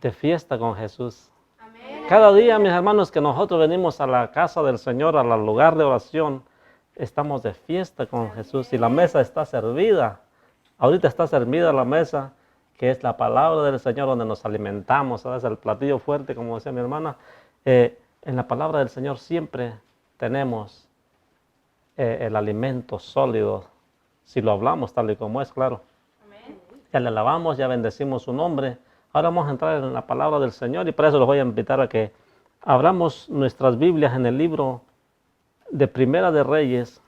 de fiesta con Jesús. Cada día, mis hermanos, que nosotros venimos a la casa del Señor, al lugar de oración, estamos de fiesta con Jesús y la mesa está servida. Ahorita está servida la mesa, que es la palabra del Señor donde nos alimentamos, ¿sabes? El platillo fuerte, como decía mi hermana. En la palabra del Señor siempre tenemos el alimento sólido, si lo hablamos tal y como es, claro. Amén. Ya le alabamos, ya bendecimos su nombre. Ahora vamos a entrar en la palabra del Señor y para eso los voy a invitar a que abramos nuestras Biblias en el libro de Primera de Reyes.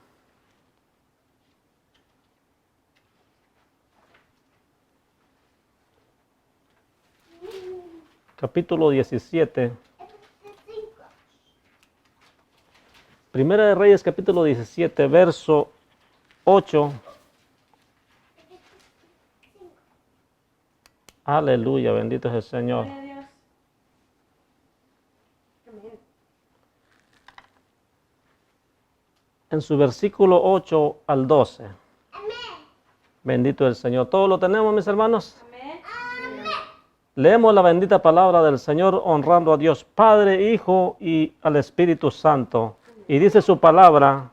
Capítulo 17. Primera de Reyes, capítulo 17, verso 8. Aleluya, bendito es el Señor. En su versículo 8 al 12. Amén. Bendito es el Señor. ¿Todo lo tenemos, mis hermanos? Amén. Leemos la bendita palabra del Señor honrando a Dios Padre, Hijo y al Espíritu Santo. Y dice su palabra: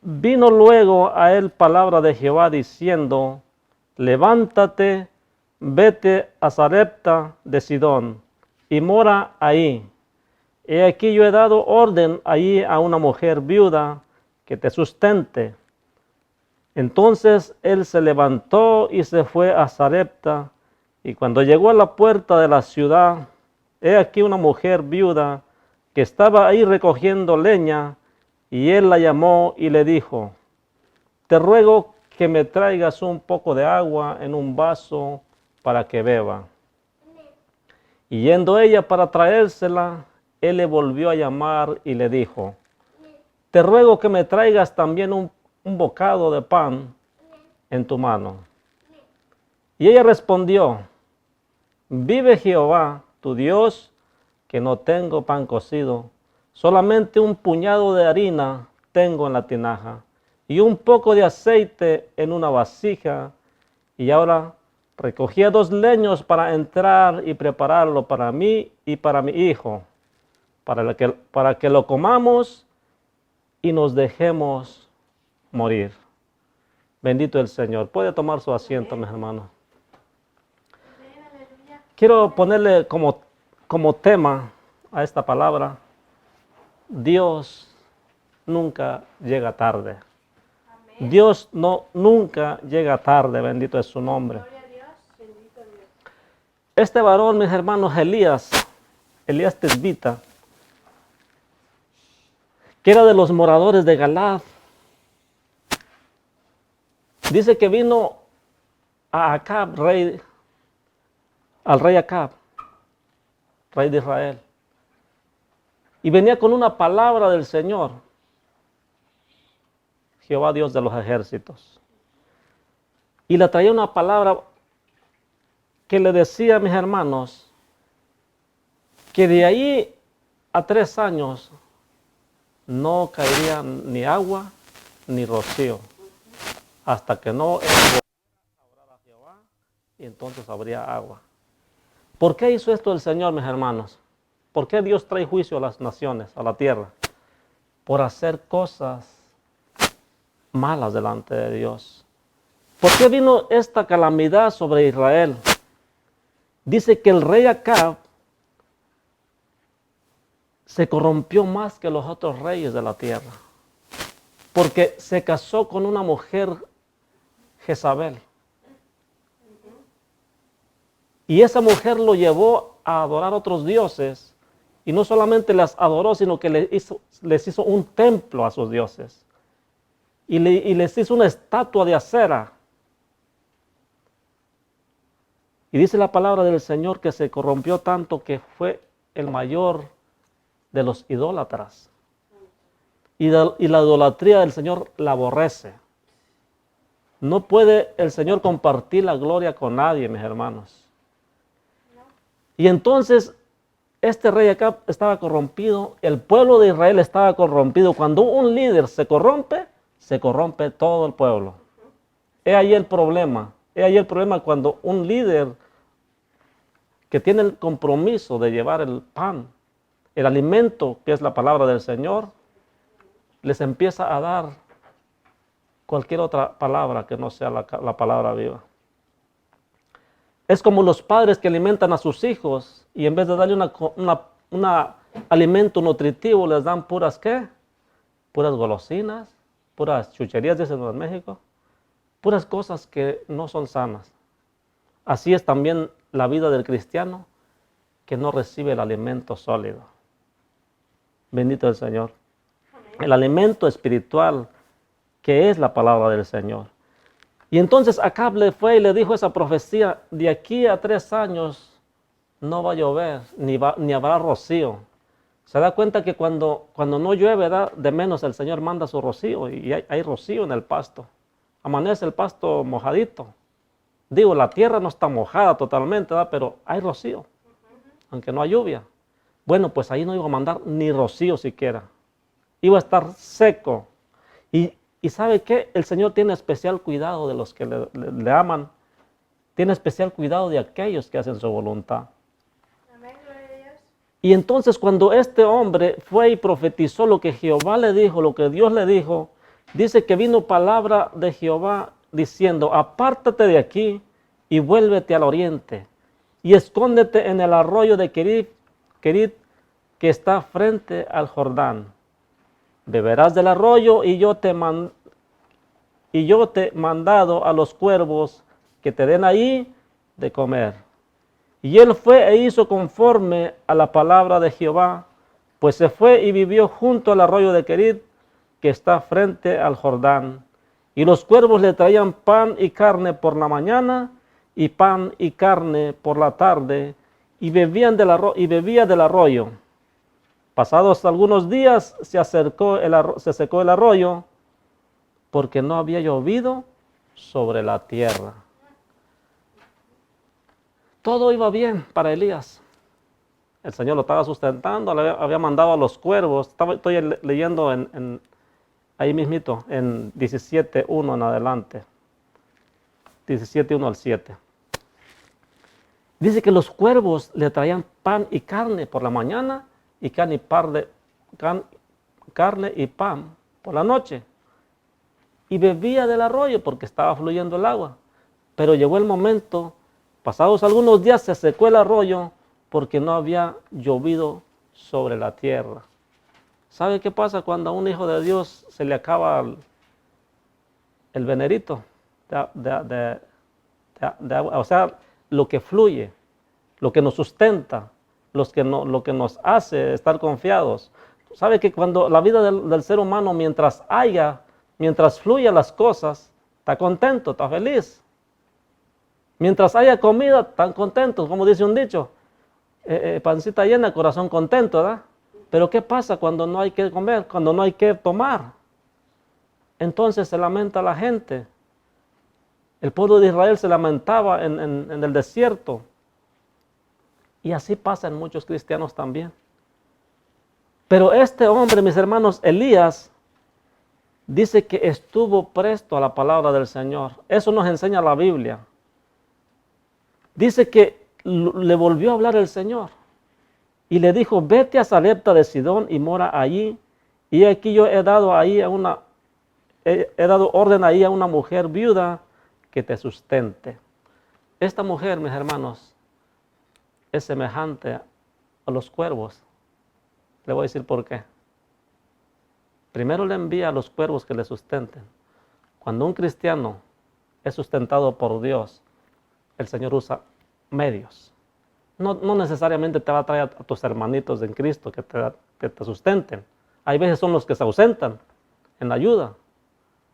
vino luego a él palabra de Jehová diciendo: levántate, vete a Sarepta de Sidón y mora ahí. He aquí yo he dado orden allí a una mujer viuda que te sustente. Entonces él se levantó y se fue a Sarepta, y cuando llegó a la puerta de la ciudad, he aquí una mujer viuda que estaba ahí recogiendo leña, y él la llamó y le dijo: te ruego que me traigas un poco de agua en un vaso para que beba. Y yendo ella para traérsela, él le volvió a llamar y le dijo: te ruego que me traigas también un bocado de pan en tu mano. Y ella respondió: vive Jehová, tu Dios, que no tengo pan cocido, solamente un puñado de harina tengo en la tinaja y un poco de aceite en una vasija. Y ahora recogía 2 leños para entrar y prepararlo para mí y para mi hijo, para que lo comamos y nos dejemos morir. Bendito el Señor. Puede tomar su asiento, mis hermanos. Quiero ponerle como tema a esta palabra: Dios nunca llega tarde. Amén. Dios nunca llega tarde, bendito es su nombre. Gloria a Dios, bendito Dios. Este varón, mis hermanos, Elías Tisbita, que era de los moradores de Galaad, dice que vino a Acab, al rey Acab, rey de Israel, y venía con una palabra del Señor, Jehová Dios de los ejércitos, y le traía una palabra que le decía, mis hermanos, que de ahí a 3 años no caería ni agua ni rocío, hasta que no él orara a Jehová, y entonces habría agua. ¿Por qué hizo esto el Señor, mis hermanos? ¿Por qué Dios trae juicio a las naciones, a la tierra? Por hacer cosas malas delante de Dios. ¿Por qué vino esta calamidad sobre Israel? Dice que el rey Acab se corrompió más que los otros reyes de la tierra, porque se casó con una mujer Jezabel. Y esa mujer lo llevó a adorar a otros dioses, y no solamente las adoró, sino que les hizo un templo a sus dioses, y les hizo una estatua de acera. Y dice la palabra del Señor que se corrompió tanto que fue el mayor de los idólatras. Y la idolatría del Señor la aborrece. No puede el Señor compartir la gloria con nadie, mis hermanos. Y entonces este rey acá estaba corrompido, el pueblo de Israel estaba corrompido. Cuando un líder se corrompe todo el pueblo. He ahí el problema cuando un líder que tiene el compromiso de llevar el pan, el alimento que es la palabra del Señor, les empieza a dar cualquier otra palabra que no sea la palabra viva. Es como los padres que alimentan a sus hijos y en vez de darle un alimento nutritivo les dan puras ¿qué? Puras golosinas, puras chucherías, dicen en México, puras cosas que no son sanas. Así es también la vida del cristiano que no recibe el alimento sólido. Bendito el Señor. El alimento espiritual que es la palabra del Señor. Y entonces Acab le fue y le dijo esa profecía: de aquí a 3 años no va a llover, ni habrá rocío. Se da cuenta que cuando no llueve, de menos el Señor manda su rocío, y hay rocío en el pasto. Amanece el pasto mojadito. Digo, la tierra no está mojada totalmente, pero hay rocío, aunque no hay lluvia. Bueno, pues ahí no iba a mandar ni rocío siquiera. Iba a estar seco. Y ¿sabe qué? El Señor tiene especial cuidado de los que le aman. Tiene especial cuidado de aquellos que hacen su voluntad. Amén, gloria a Dios. Y entonces cuando este hombre fue y profetizó lo que Jehová le dijo, lo que Dios le dijo, dice que vino palabra de Jehová diciendo: apártate de aquí y vuélvete al oriente y escóndete en el arroyo de Kerit, que está frente al Jordán. Beberás del arroyo y yo te he mandado a los cuervos que te den ahí de comer. Y él fue e hizo conforme a la palabra de Jehová, pues se fue y vivió junto al arroyo de Kerit, que está frente al Jordán. Y los cuervos le traían pan y carne por la mañana, y pan y carne por la tarde, y bebía del arroyo. Pasados algunos días se secó el arroyo, porque no había llovido sobre la tierra. Todo iba bien para Elías. El Señor lo estaba sustentando, le había mandado a los cuervos. Estoy leyendo ahí mismito, en 17:1 en adelante. 17:1 al 7. Dice que los cuervos le traían pan y carne por la mañana, y carne y pan por la noche. Y bebía del arroyo porque estaba fluyendo el agua. Pero llegó el momento, pasados algunos días se secó el arroyo porque no había llovido sobre la tierra. ¿Sabe qué pasa cuando a un hijo de Dios se le acaba el venerito de agua? O sea, lo que fluye, lo que nos sustenta, lo que nos hace estar confiados. ¿Sabe que cuando la vida del ser humano, mientras fluyan las cosas, está contento, está feliz? Mientras haya comida, están contentos, como dice un dicho, pancita llena, corazón contento, ¿verdad? Pero ¿qué pasa cuando no hay que comer, cuando no hay que tomar? Entonces se lamenta la gente. El pueblo de Israel se lamentaba en el desierto. Y así pasa en muchos cristianos también. Pero este hombre, mis hermanos, Elías, dice que estuvo presto a la palabra del Señor. Eso nos enseña la Biblia. Dice que le volvió a hablar el Señor y le dijo: vete a Sarepta de Sidón y mora allí. Y aquí yo he dado orden ahí a una mujer viuda que te sustente. Esta mujer, mis hermanos, es semejante a los cuervos. Le voy a decir por qué. Primero le envía a los cuervos que le sustenten. Cuando un cristiano es sustentado por Dios, el Señor usa medios. No necesariamente te va a traer a tus hermanitos en Cristo que te sustenten. Hay veces son los que se ausentan en la ayuda.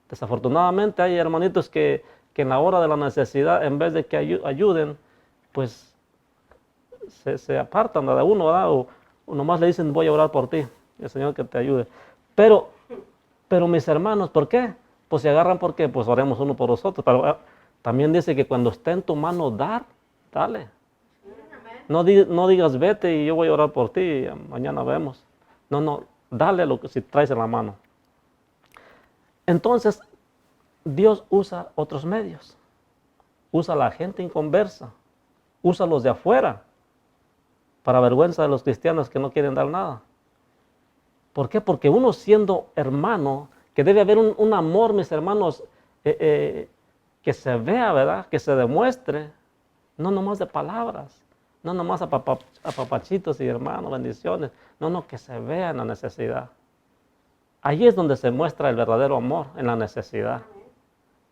Desafortunadamente hay hermanitos que en la hora de la necesidad, en vez de que ayuden, pues se apartan de uno, ¿verdad? O nomás le dicen: voy a orar por ti, el Señor que te ayude. Pero mis hermanos, ¿por qué? Pues se agarran porque pues oremos uno por los otros. Pero también dice que cuando esté en tu mano dar, dale. No digas: vete y yo voy a orar por ti y mañana vemos. No, dale lo que si traes en la mano. Entonces, Dios usa otros medios. Usa a la gente inconversa. Usa a los de afuera. para vergüenza de los cristianos que no quieren dar nada. ¿Por qué? Porque uno siendo hermano, que debe haber un amor, mis hermanos, que se vea, ¿verdad? Que se demuestre, no nomás de palabras, no nomás a papachitos y hermanos, bendiciones, no, que se vea en la necesidad. Ahí es donde se muestra el verdadero amor, en la necesidad.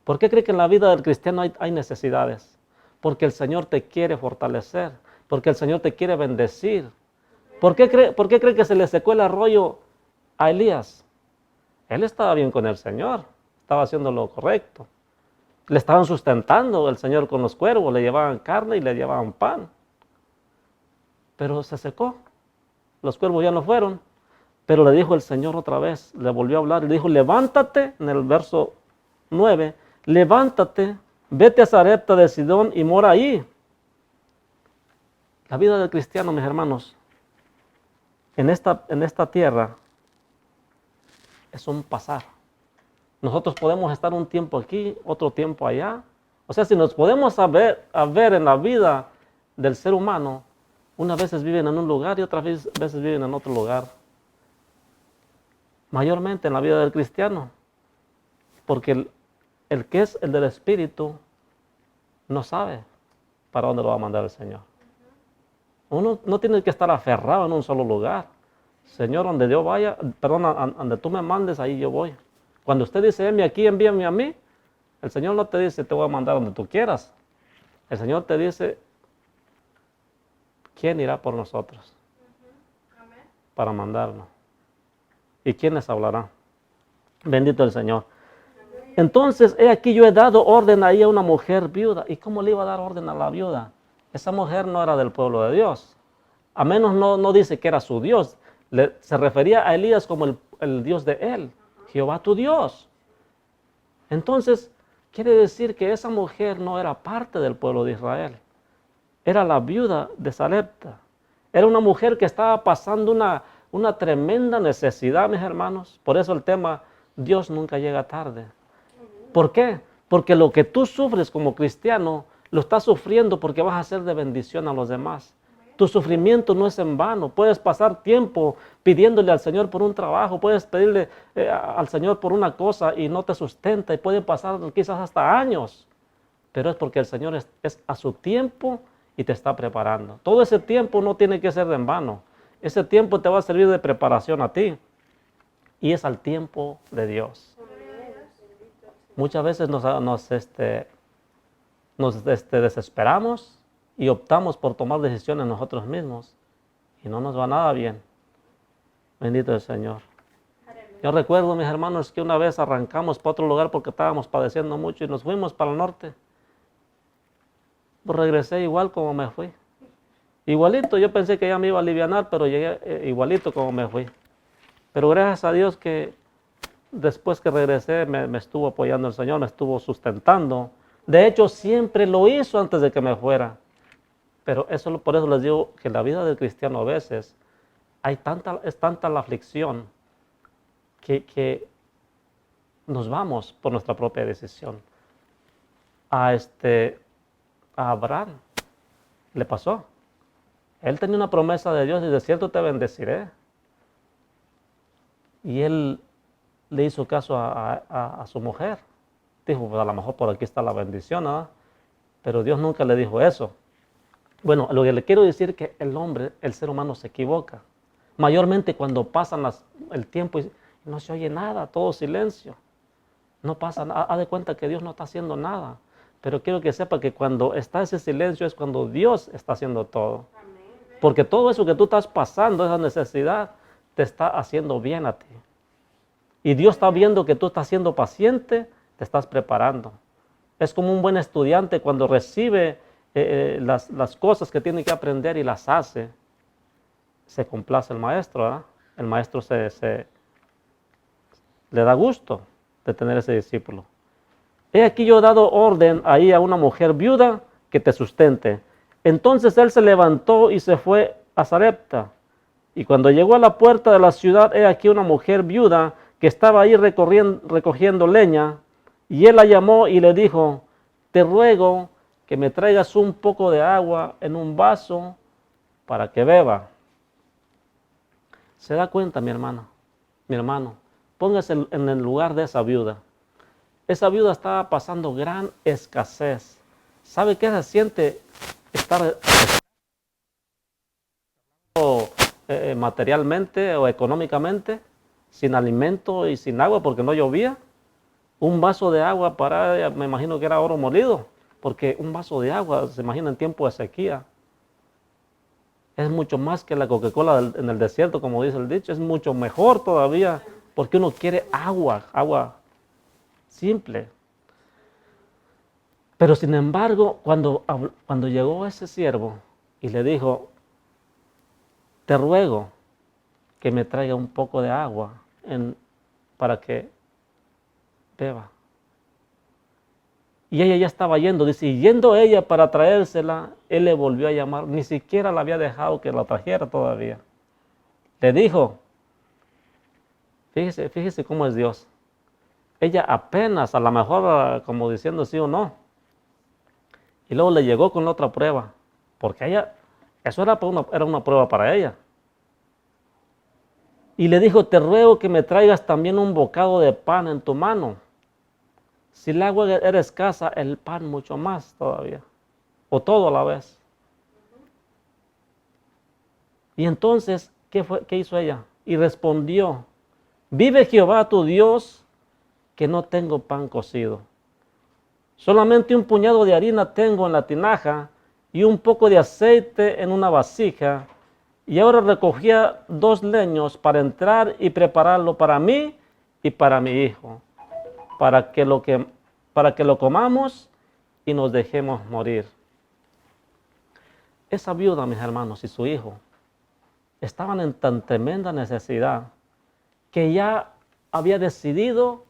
¿Por qué cree que en la vida del cristiano hay necesidades? Porque el Señor te quiere fortalecer, porque el Señor te quiere bendecir. ¿Por qué cree que se le secó el arroyo a Elías? Él estaba bien con el Señor, estaba haciendo lo correcto. Le estaban sustentando el Señor con los cuervos, le llevaban carne y le llevaban pan. Pero se secó, los cuervos ya no fueron. Pero le dijo el Señor otra vez, le volvió a hablar y le dijo, levántate, en el verso 9, levántate, vete a Sarepta de Sidón y mora ahí. La vida del cristiano, mis hermanos, en esta tierra es un pasar. Nosotros podemos estar un tiempo aquí, otro tiempo allá. O sea, si nos podemos ver en la vida del ser humano, unas veces viven en un lugar y otras veces viven en otro lugar. Mayormente en la vida del cristiano, porque el que es el del Espíritu no sabe para dónde lo va a mandar el Señor. Uno no tiene que estar aferrado en un solo lugar. Señor, donde yo vaya, perdón, donde tú me mandes, ahí yo voy. Cuando usted dice, envíame aquí, envíame a mí, el Señor no te dice, te voy a mandar donde tú quieras. El Señor te dice, ¿quién irá por nosotros? Para mandarnos. ¿Y quién les hablará? Bendito el Señor. Entonces, he aquí yo he dado orden ahí a una mujer viuda. ¿Y cómo le iba a dar orden a la viuda? Esa mujer no era del pueblo de Dios. A menos no dice que era su Dios. Se refería a Elías como el Dios de él. Jehová tu Dios. Entonces, quiere decir que esa mujer no era parte del pueblo de Israel. Era la viuda de Sarepta. Era una mujer que estaba pasando una tremenda necesidad, mis hermanos. Por eso el tema, Dios nunca llega tarde. ¿Por qué? Porque lo que tú sufres como cristiano, lo estás sufriendo porque vas a ser de bendición a los demás. Tu sufrimiento no es en vano. Puedes pasar tiempo pidiéndole al Señor por un trabajo, puedes pedirle al Señor por una cosa y no te sustenta, y pueden pasar quizás hasta años. Pero es porque el Señor es a su tiempo y te está preparando. Todo ese tiempo no tiene que ser de en vano. Ese tiempo te va a servir de preparación a ti. Y es al tiempo de Dios. Muchas veces nos desesperamos y optamos por tomar decisiones nosotros mismos. Y no nos va nada bien. Bendito el Señor. Yo recuerdo, mis hermanos, que una vez arrancamos para otro lugar porque estábamos padeciendo mucho y nos fuimos para el norte. Pues regresé igual como me fui. Igualito, yo pensé que ya me iba a alivianar, pero llegué igualito como me fui. Pero gracias a Dios que después que regresé me estuvo apoyando el Señor, me estuvo sustentando. De hecho, siempre lo hizo antes de que me fuera. Pero por eso les digo que en la vida del cristiano a veces es tanta la aflicción que nos vamos por nuestra propia decisión. A Abraham le pasó. Él tenía una promesa de Dios y de cierto te bendeciré. Y él le hizo caso a su mujer. Dijo, pues a lo mejor por aquí está la bendición, ¿no? Pero Dios nunca le dijo eso. Bueno, lo que le quiero decir es que el ser humano se equivoca. Mayormente cuando pasan el tiempo y no se oye nada, todo silencio. No pasa nada, haz de cuenta que Dios no está haciendo nada. Pero quiero que sepa que cuando está ese silencio es cuando Dios está haciendo todo. Porque todo eso que tú estás pasando, esa necesidad, te está haciendo bien a ti. Y Dios está viendo que tú estás siendo paciente, te estás preparando. Es como un buen estudiante cuando recibe las cosas que tiene que aprender y las hace. Se complace el maestro, ¿verdad? El maestro le da gusto de tener ese discípulo. He aquí yo he dado orden ahí a una mujer viuda que te sustente. Entonces él se levantó y se fue a Sarepta. Y cuando llegó a la puerta de la ciudad, he aquí una mujer viuda que estaba ahí recogiendo leña. Y él la llamó y le dijo, te ruego que me traigas un poco de agua en un vaso para que beba. ¿Se da cuenta, mi hermano? Mi hermano, póngase en el lugar de esa viuda. Esa viuda estaba pasando gran escasez. ¿Sabe qué se siente estar materialmente o económicamente sin alimento y sin agua porque no llovía? Un vaso de agua para ella, me imagino que era oro molido, porque un vaso de agua, se imagina en tiempo de sequía, es mucho más que la Coca-Cola en el desierto, como dice el dicho, es mucho mejor todavía, porque uno quiere agua, agua simple. Pero sin embargo, cuando llegó ese siervo y le dijo, te ruego que me traiga un poco de agua para que beba. Y ella ya estaba yendo, dice, y yendo ella para traérsela, él le volvió a llamar, ni siquiera la había dejado que la trajera todavía. Le dijo, fíjese cómo es Dios. Ella apenas, a lo mejor como diciendo sí o no. Y luego le llegó con la otra prueba, porque ella, eso era una prueba para ella. Y le dijo, te ruego que me traigas también un bocado de pan en tu mano. Si el agua era escasa, el pan mucho más todavía. O todo a la vez. Y entonces, ¿qué hizo ella? Y respondió, vive Jehová tu Dios, que no tengo pan cocido. Solamente un puñado de harina tengo en la tinaja y un poco de aceite en una vasija. Y ahora recogía 2 leños para entrar y prepararlo para mí y para mi hijo, para que lo comamos y nos dejemos morir. Esa viuda, mis hermanos, y su hijo estaban en tan tremenda necesidad que ya había decidido,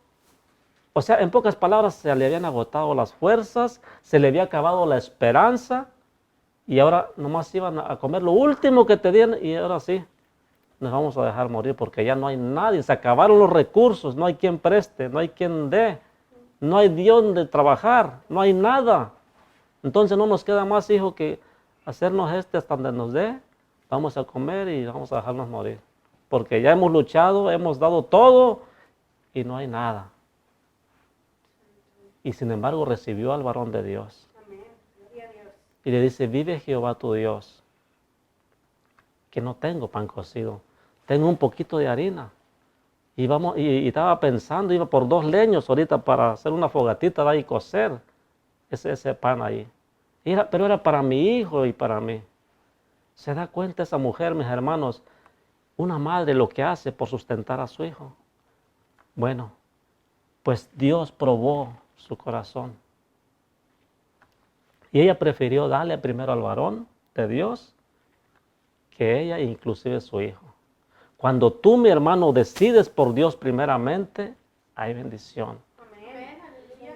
o sea, en pocas palabras, se le habían agotado las fuerzas, se le había acabado la esperanza y ahora nomás iban a comer lo último que tenían y ahora sí, nos vamos a dejar morir porque ya no hay nadie, se acabaron los recursos, no hay quien preste, no hay quien dé, no hay Dios donde trabajar, no hay nada. Entonces no nos queda más, hijo, que hacernos hasta donde nos dé, vamos a comer y vamos a dejarnos morir. Porque ya hemos luchado, hemos dado todo y no hay nada. Y sin embargo recibió al varón de Dios. Amén. Gloria a Dios. Y le dice, vive Jehová tu Dios, que no tengo pan cocido, tengo un poquito de harina. Y estaba pensando, iba por 2 leños ahorita para hacer una fogatita de ahí y cocer ese pan ahí. Pero era para mi hijo y para mí. ¿Se da cuenta esa mujer, mis hermanos? Una madre lo que hace por sustentar a su hijo. Bueno, pues Dios probó su corazón. Y ella prefirió darle primero al varón de Dios que ella, inclusive su hijo. Cuando tú, mi hermano, decides por Dios primeramente, hay bendición. Amén. Aleluya.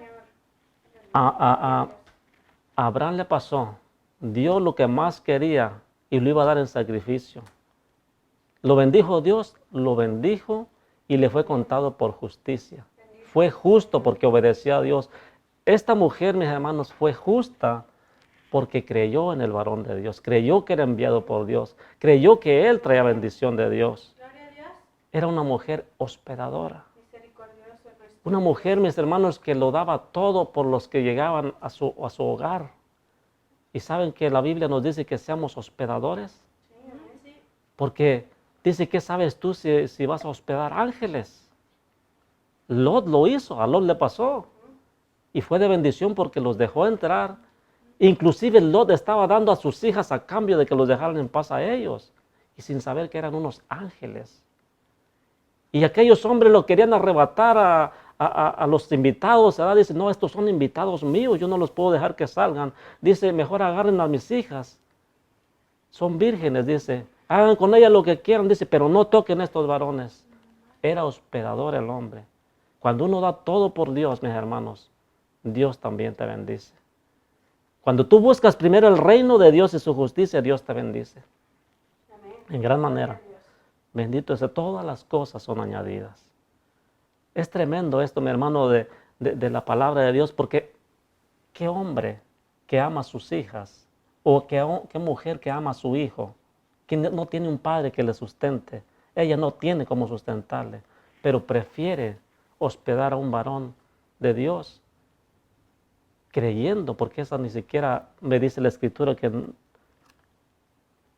A Abraham le pasó, dio lo que más quería y lo iba a dar en sacrificio. Lo bendijo Dios, lo bendijo y le fue contado por justicia. Fue justo porque obedeció a Dios. Esta mujer, mis hermanos, fue justa porque creyó en el varón de Dios, creyó que era enviado por Dios, creyó que él traía bendición de Dios. Gloria a Dios. Era una mujer hospedadora. Misericordioso es nuestro. Una mujer, mis hermanos, que lo daba todo por los que llegaban a su hogar. Y saben que la Biblia nos dice que seamos hospedadores. Sí, amén. Sí. Porque dice, ¿qué sabes tú si vas a hospedar ángeles? Lot lo hizo, a Lot le pasó. Y fue de bendición porque los dejó entrar. Inclusive Lot estaba dando a sus hijas a cambio de que los dejaran en paz a ellos. Y sin saber que eran unos ángeles. Y aquellos hombres lo querían arrebatar a los invitados, ¿verdad? Dice, no, estos son invitados míos, yo no los puedo dejar que salgan. Dice, mejor agarren a mis hijas. Son vírgenes, dice. Hagan con ellas lo que quieran, dice, pero no toquen a estos varones. Era hospedador el hombre. Cuando uno da todo por Dios, mis hermanos, Dios también te bendice. Cuando tú buscas primero el reino de Dios y su justicia, Dios te bendice. Amén. En gran manera. Gloria a Dios. Bendito es, todas las cosas son añadidas. Es tremendo esto, mi hermano, de la palabra de Dios, porque qué hombre que ama a sus hijas, o qué mujer que ama a su hijo, que no tiene un padre que le sustente. Ella no tiene cómo sustentarle, pero prefiere hospedar a un varón de Dios, creyendo, porque esa ni siquiera me dice la Escritura que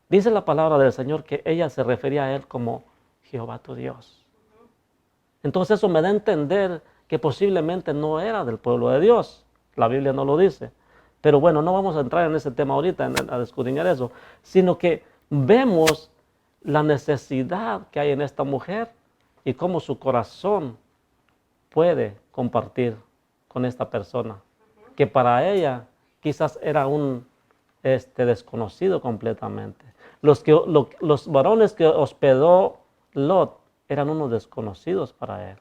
dice la palabra del Señor que ella se refería a él como Jehová tu Dios. Entonces eso me da a entender que posiblemente no era del pueblo de Dios. La Biblia no lo dice. Pero bueno, no vamos a entrar en ese tema ahorita, a escudriñar eso, sino que vemos la necesidad que hay en esta mujer y cómo su corazón puede compartir con esta persona, que para ella quizás era un desconocido completamente. Los varones que hospedó Lot eran unos desconocidos para él.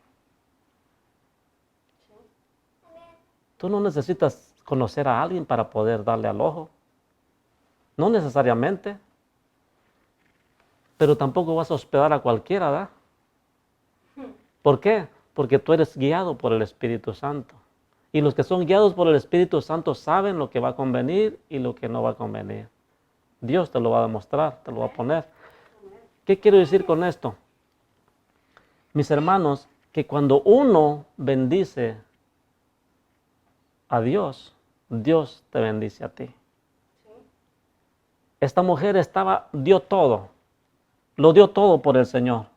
Tú no necesitas conocer a alguien para poder darle al ojo. No necesariamente. Pero tampoco vas a hospedar a cualquiera, ¿verdad? ¿Por qué? Porque tú eres guiado por el Espíritu Santo. Y los que son guiados por el Espíritu Santo saben lo que va a convenir y lo que no va a convenir. Dios te lo va a demostrar, te lo va a poner. ¿Qué quiero decir con esto? Mis hermanos, que cuando uno bendice a Dios, Dios te bendice a ti. Esta mujer dio todo, lo dio todo por el Señor.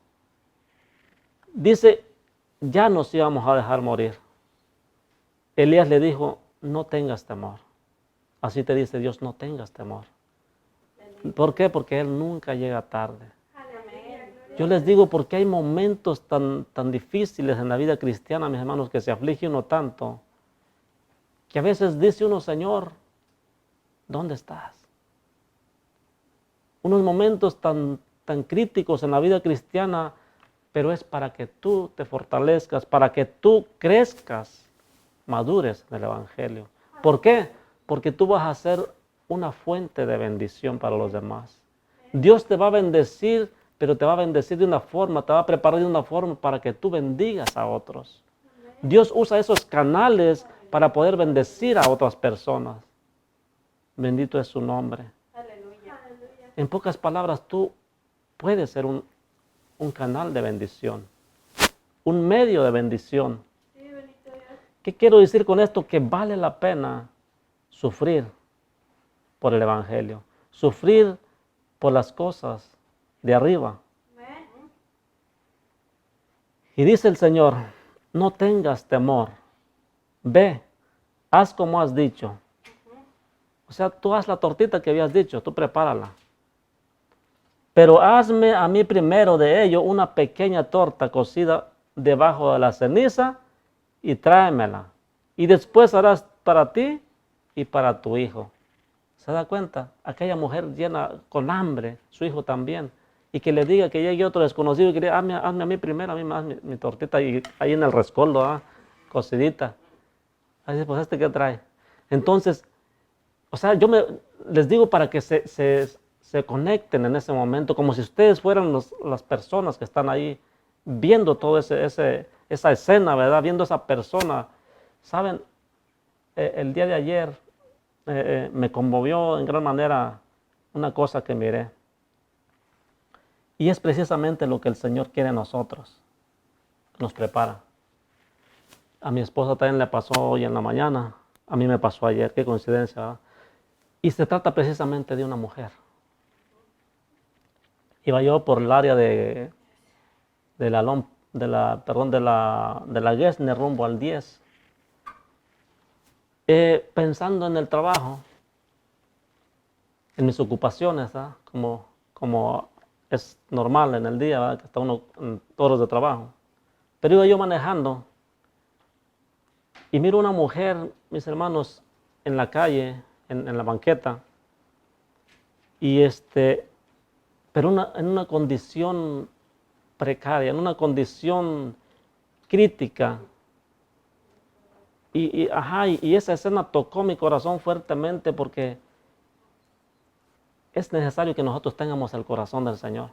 Dice, ya nos íbamos a dejar morir. Elías le dijo, no tengas temor. Así te dice Dios, no tengas temor. ¿Por qué? Porque Él nunca llega tarde. Yo les digo porque hay momentos tan difíciles en la vida cristiana, mis hermanos, que se aflige uno tanto, que a veces dice uno, Señor, ¿dónde estás? Unos momentos tan críticos en la vida cristiana, pero es para que tú te fortalezcas, para que tú crezcas, madures en el Evangelio. ¿Por qué? Porque tú vas a ser una fuente de bendición para los demás. Dios te va a bendecir, pero te va a bendecir de una forma, te va a preparar de una forma para que tú bendigas a otros. Dios usa esos canales para poder bendecir a otras personas. Bendito es su nombre. Aleluya. En pocas palabras, tú puedes ser un canal de bendición, un medio de bendición. Sí, bendito Dios. ¿Qué quiero decir con esto? Que vale la pena sufrir por el Evangelio, sufrir por las cosas de arriba. Amén. Y dice el Señor, no tengas temor, ve, haz como has dicho. O sea, tú haz la tortita que habías dicho, tú prepárala. Pero hazme a mí primero de ello una pequeña torta cocida debajo de la ceniza y tráemela. Y después harás para ti y para tu hijo. ¿Se da cuenta? Aquella mujer llena con hambre, su hijo también. Y que le diga que llegue otro desconocido y que le diga, hazme a mí primero, a mí más mi tortita y ahí en el rescoldo, cocidita. Ahí dice, pues ¿qué trae? Entonces, o sea, les digo para que se conecten en ese momento, como si ustedes fueran las personas que están ahí viendo toda esa escena, ¿verdad? Viendo esa persona. ¿Saben? El día de ayer me conmovió en gran manera una cosa que miré. Y es precisamente lo que el Señor quiere en nosotros. Nos prepara. A mi esposa también le pasó hoy en la mañana. A mí me pasó ayer. Qué coincidencia, ¿verdad? Y se trata precisamente de una mujer. Iba yo por el área de la Gessner rumbo al 10. Pensando en el trabajo, en mis ocupaciones, ¿verdad? Como es normal en el día, ¿verdad? Que está uno en horas de trabajo. Pero iba yo manejando y miro una mujer, mis hermanos, en la calle, en la banqueta, y pero en una condición precaria, en una condición crítica. Y esa escena tocó mi corazón fuertemente porque es necesario que nosotros tengamos el corazón del Señor,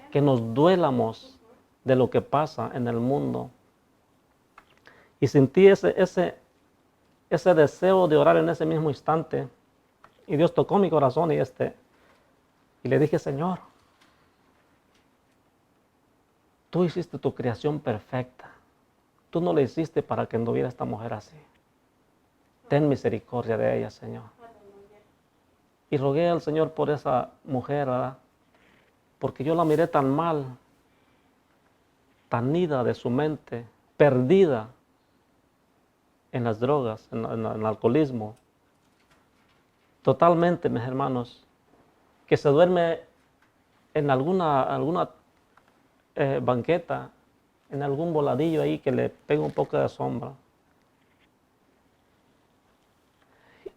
que nos duelamos de lo que pasa en el mundo. Y sentí ese deseo de orar en ese mismo instante. Y Dios tocó mi corazón y le dije, Señor, Tú hiciste tu creación perfecta. Tú no la hiciste para que anduviera esta mujer así. Ten misericordia de ella, Señor. Y rogué al Señor por esa mujer, ¿verdad? Porque yo la miré tan mal, tan ida de su mente, perdida en las drogas, en el alcoholismo. Totalmente, mis hermanos, que se duerme en alguna banqueta, en algún voladillo ahí que le pega un poco de sombra.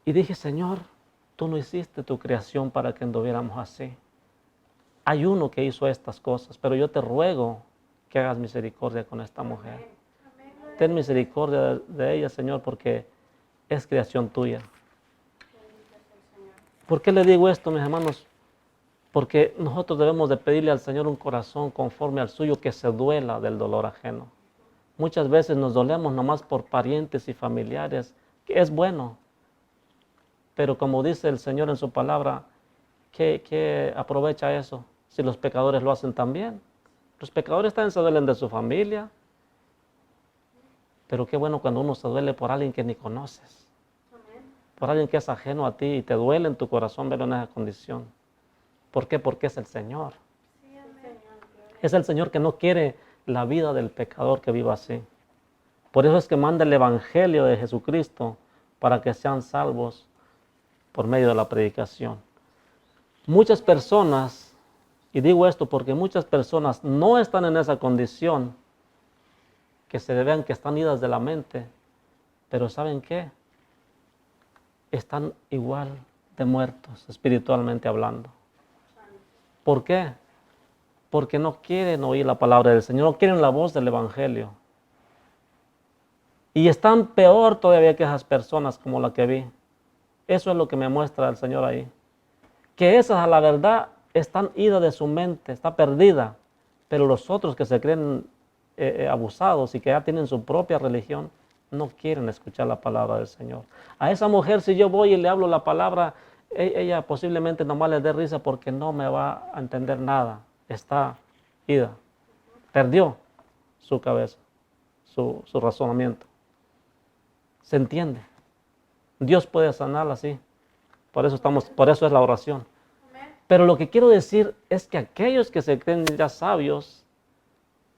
Y dije, Señor, tú no hiciste tu creación para que anduviéramos así. Hay uno que hizo estas cosas, pero yo te ruego que hagas misericordia con esta mujer. Ten misericordia de ella, Señor, porque es creación tuya. ¿Por qué le digo esto, mis hermanos? Porque nosotros debemos de pedirle al Señor un corazón conforme al suyo que se duela del dolor ajeno. Muchas veces nos dolemos nomás por parientes y familiares, que es bueno. Pero como dice el Señor en su palabra, ¿qué aprovecha eso si los pecadores lo hacen también? Los pecadores también se duelen de su familia. Pero qué bueno cuando uno se duele por alguien que ni conoces. Por alguien que es ajeno a ti y te duele en tu corazón verlo en esa condición. ¿Por qué? Porque es el Señor. Es el Señor que no quiere la vida del pecador que viva así. Por eso es que manda el Evangelio de Jesucristo para que sean salvos por medio de la predicación. Muchas personas, y digo esto porque muchas personas no están en esa condición, que se vean que están idas de la mente, pero ¿saben qué? Están igual de muertos espiritualmente hablando. ¿Por qué? Porque no quieren oír la palabra del Señor, no quieren la voz del Evangelio. Y están peor todavía que esas personas como la que vi. Eso es lo que me muestra el Señor ahí. Que esas a la verdad están idas de su mente, está perdida. Pero los otros que se creen abusados y que ya tienen su propia religión, no quieren escuchar la palabra del Señor. A esa mujer, si yo voy y le hablo la palabra, ella posiblemente nomás le dé risa porque no me va a entender nada. Está ida. Perdió su cabeza, su razonamiento. ¿Se entiende? Dios puede sanarla así. Por eso es la oración. Pero lo que quiero decir es que aquellos que se creen ya sabios,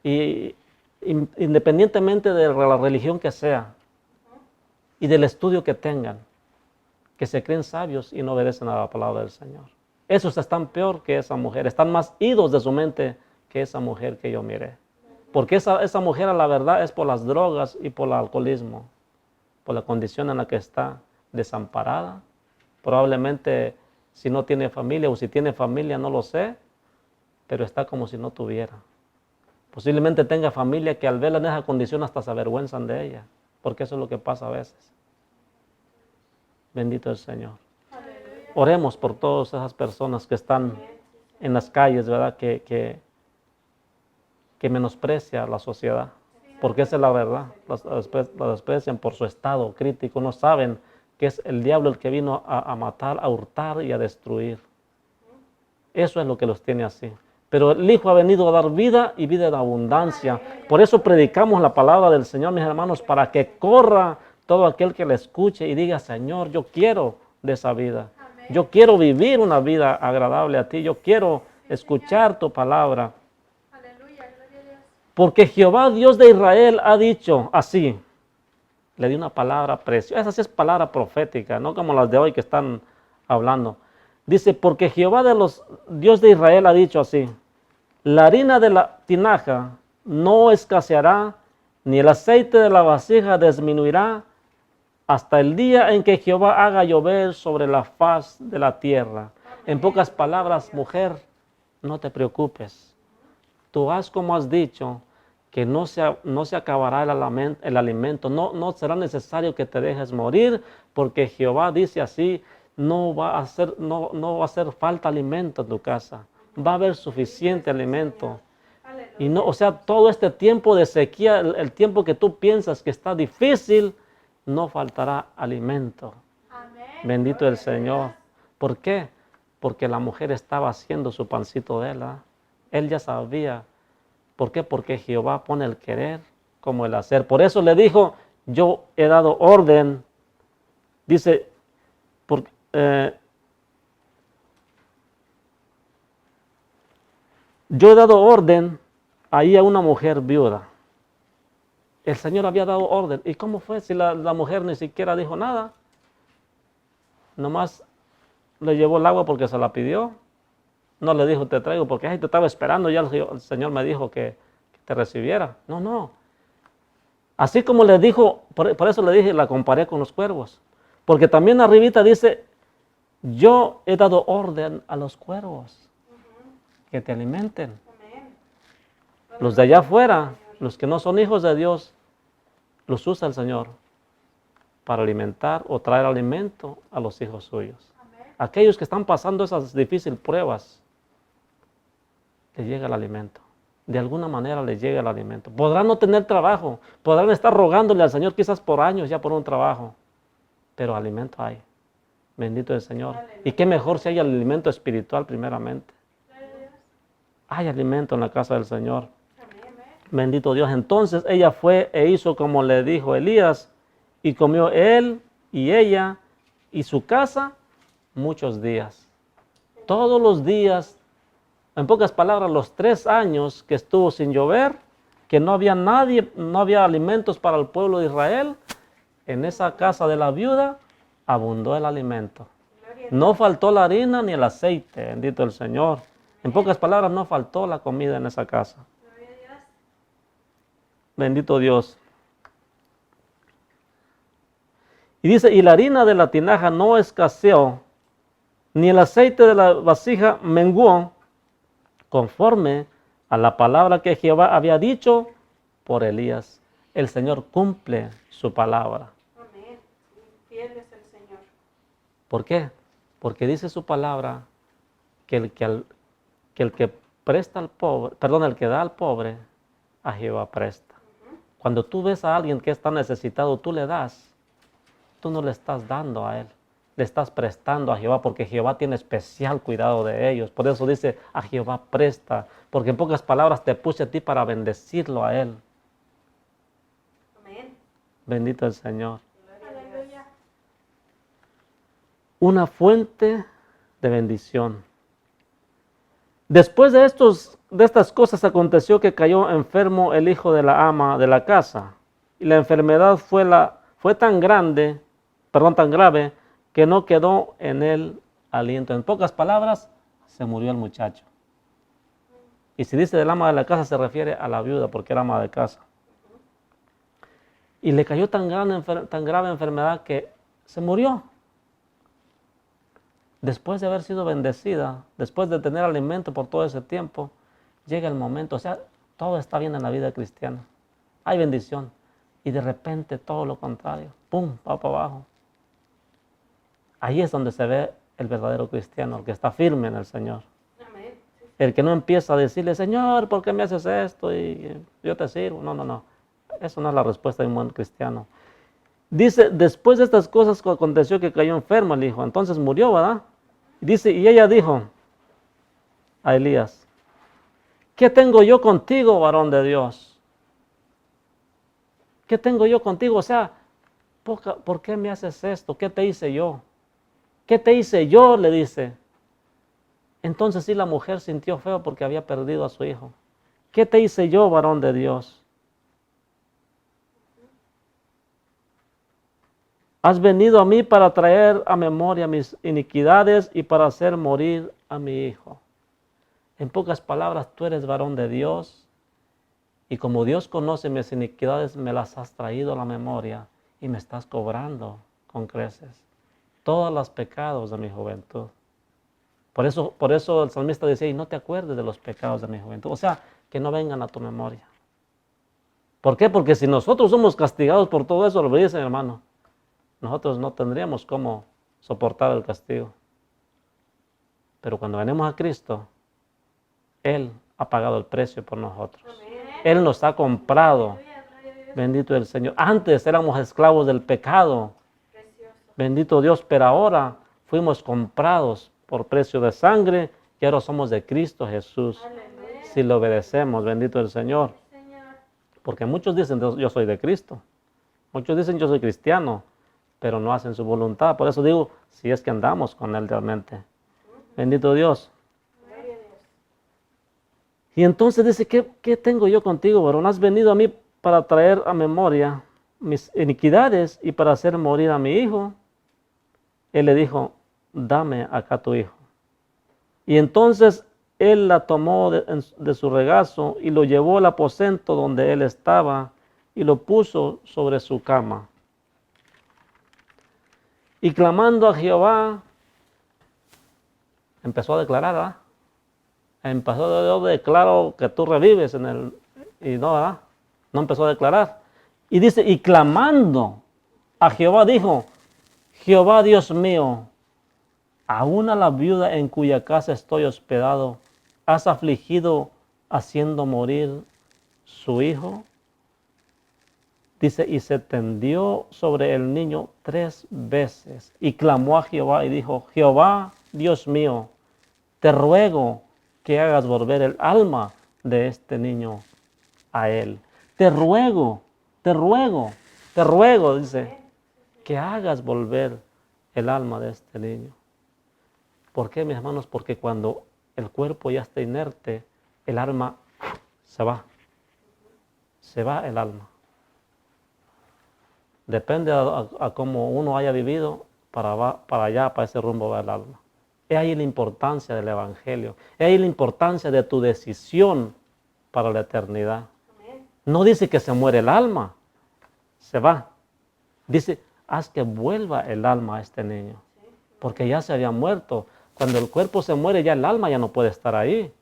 y independientemente de la religión que sea y del estudio que tengan, que se creen sabios y no obedecen a la palabra del Señor. Esos están peor que esa mujer, están más idos de su mente que esa mujer que yo miré. Porque esa mujer a la verdad es por las drogas y por el alcoholismo, por la condición en la que está desamparada. Probablemente si no tiene familia o si tiene familia no lo sé, pero está como si no tuviera. Posiblemente tenga familia que al verla en esa condición hasta se avergüenzan de ella, porque eso es lo que pasa a veces. Bendito el Señor. Oremos por todas esas personas que están en las calles, ¿verdad? Que menosprecia la sociedad, porque esa es la verdad. La desprecian por su estado crítico, no saben que es el diablo el que vino a matar, a hurtar y a destruir. Eso es lo que los tiene así. Pero el Hijo ha venido a dar vida y vida de abundancia. Por eso predicamos la palabra del Señor, mis hermanos, para que corra todo aquel que la escuche y diga, Señor, yo quiero de esa vida. Yo quiero vivir una vida agradable a ti. Yo quiero escuchar tu palabra. Porque Jehová, Dios de Israel, ha dicho así. Le di una palabra preciosa. Esa sí es palabra profética, no como las de hoy que están hablando. Dice, porque Jehová Dios de Israel ha dicho así. La harina de la tinaja no escaseará, ni el aceite de la vasija disminuirá, hasta el día en que Jehová haga llover sobre la faz de la tierra. En pocas palabras, mujer, no te preocupes. Tú haz como has dicho, que no se acabará el alimento, no será necesario que te dejes morir, porque Jehová dice así, no va a hacer falta alimento en tu casa, va a haber suficiente alimento. Y no, o sea, todo este tiempo de sequía, el tiempo que tú piensas que está difícil, no faltará alimento. Bendito el Señor. ¿Por qué? Porque la mujer estaba haciendo su pancito de él. Él ya sabía. ¿Por qué? Porque Jehová pone el querer como el hacer. Por eso le dijo, yo he dado orden. Dice, yo he dado orden ahí a una mujer viuda. El Señor había dado orden. ¿Y cómo fue si la mujer ni siquiera dijo nada? Nomás le llevó el agua porque se la pidió. No le dijo, te traigo porque te estaba esperando. Ya el Señor me dijo que te recibiera. No. Así como le dijo, por eso le dije, la comparé con los cuervos. Porque también arribita dice, yo he dado orden a los cuervos que te alimenten. Los de allá afuera, los que no son hijos de Dios, los usa el Señor para alimentar o traer alimento a los hijos suyos. Aquellos que están pasando esas difíciles pruebas, les llega el alimento. De alguna manera les llega el alimento. Podrán no tener trabajo, podrán estar rogándole al Señor quizás por años ya por un trabajo, pero alimento hay. Bendito el Señor. Y qué mejor si hay alimento espiritual primeramente. Hay alimento en la casa del Señor. Bendito Dios. Entonces ella fue e hizo como le dijo Elías, y comió él y ella y su casa muchos días. Todos los días, en pocas palabras, los 3 años que estuvo sin llover, que no había nadie, no había alimentos para el pueblo de Israel, en esa casa de la viuda abundó el alimento. No faltó la harina ni el aceite, bendito el Señor. En pocas palabras, no faltó la comida en esa casa. Bendito Dios. Y dice, y la harina de la tinaja no escaseó, ni el aceite de la vasija menguó, conforme a la palabra que Jehová había dicho por Elías. El Señor cumple su palabra. Amén. Fiel es el Señor. ¿Por qué? Porque dice su palabra que el que presta al pobre, perdón, el que da al pobre, a Jehová presta. Cuando tú ves a alguien que está necesitado, tú le das. Tú no le estás dando a él, le estás prestando a Jehová, porque Jehová tiene especial cuidado de ellos. Por eso dice, a Jehová presta, porque en pocas palabras te puse a ti para bendecirlo a él. Amén. Bendito el Señor. Aleluya. Una fuente de bendición. Después de estas cosas aconteció que cayó enfermo el hijo de la ama de la casa, y la enfermedad fue tan grave, que no quedó en él aliento. En pocas palabras, se murió el muchacho. Y si dice del ama de la casa, se refiere a la viuda, porque era ama de casa. Y le cayó tan grave enfermedad que se murió. Después de haber sido bendecida, después de tener alimento por todo ese tiempo, llega el momento, o sea, todo está bien en la vida cristiana. Hay bendición. Y de repente todo lo contrario, ¡pum!, va para abajo. Ahí es donde se ve el verdadero cristiano, el que está firme en el Señor. Amén. El que no empieza a decirle, Señor, ¿por qué me haces esto? Y yo te sirvo. No. Eso no es la respuesta de un buen cristiano. Dice, después de estas cosas aconteció que cayó enfermo el hijo. Entonces murió, ¿verdad? Dice, y ella dijo a Elías, ¿qué tengo yo contigo, varón de Dios? ¿Qué tengo yo contigo? O sea, ¿por qué me haces esto? ¿Qué te hice yo? ¿Qué te hice yo? Le dice. Entonces sí, la mujer sintió feo porque había perdido a su hijo. ¿Qué te hice yo, varón de Dios? Has venido a mí para traer a memoria mis iniquidades y para hacer morir a mi hijo. En pocas palabras, tú eres varón de Dios y como Dios conoce mis iniquidades, me las has traído a la memoria y me estás cobrando con creces todos los pecados de mi juventud. Por eso el salmista decía, y no te acuerdes de los pecados de mi juventud. O sea, que no vengan a tu memoria. ¿Por qué? Porque si nosotros somos castigados por todo eso, lo dice, hermano, nosotros no tendríamos cómo soportar el castigo. Pero cuando venimos a Cristo, Él ha pagado el precio por nosotros. Amén. Él nos ha comprado. Bendito el Señor. Antes éramos esclavos del pecado. Precioso. Bendito Dios, pero ahora fuimos comprados por precio de sangre y ahora somos de Cristo Jesús. Aleluya. Si le obedecemos, bendito el Señor. Señor. Porque muchos dicen, yo soy de Cristo. Muchos dicen, yo soy cristiano, pero no hacen su voluntad. Por eso digo, si es que andamos con Él realmente. Bendito Dios. Gloria a Dios. Y entonces dice, ¿qué tengo yo contigo, varón? Has venido a mí para traer a memoria mis iniquidades y para hacer morir a mi hijo. Él le dijo, dame acá tu hijo. Y entonces él la tomó de su regazo y lo llevó al aposento donde él estaba y lo puso sobre su cama. Y clamando a Jehová, empezó a declarar, ¿verdad? Empezó a yo declaro que tú revives en el... Y no, ¿verdad? No empezó a declarar. Y dice, y clamando a Jehová dijo, Jehová Dios mío, aún a la viuda en cuya casa estoy hospedado, ¿has afligido haciendo morir su hijo? Dice, y se tendió sobre el niño 3 veces y clamó a Jehová y dijo, Jehová Dios mío, te ruego que hagas volver el alma de este niño a él. Te ruego, dice, que hagas volver el alma de este niño. ¿Por qué, mis hermanos? Porque cuando el cuerpo ya está inerte, el alma se va. Se va el alma. Depende a cómo uno haya vivido, para allá, para ese rumbo va el alma. Es ahí la importancia del Evangelio. Es ahí la importancia de tu decisión para la eternidad. No dice que se muere el alma, se va. Dice, haz que vuelva el alma a este niño, porque ya se había muerto. Cuando el cuerpo se muere, ya el alma ya no puede estar ahí.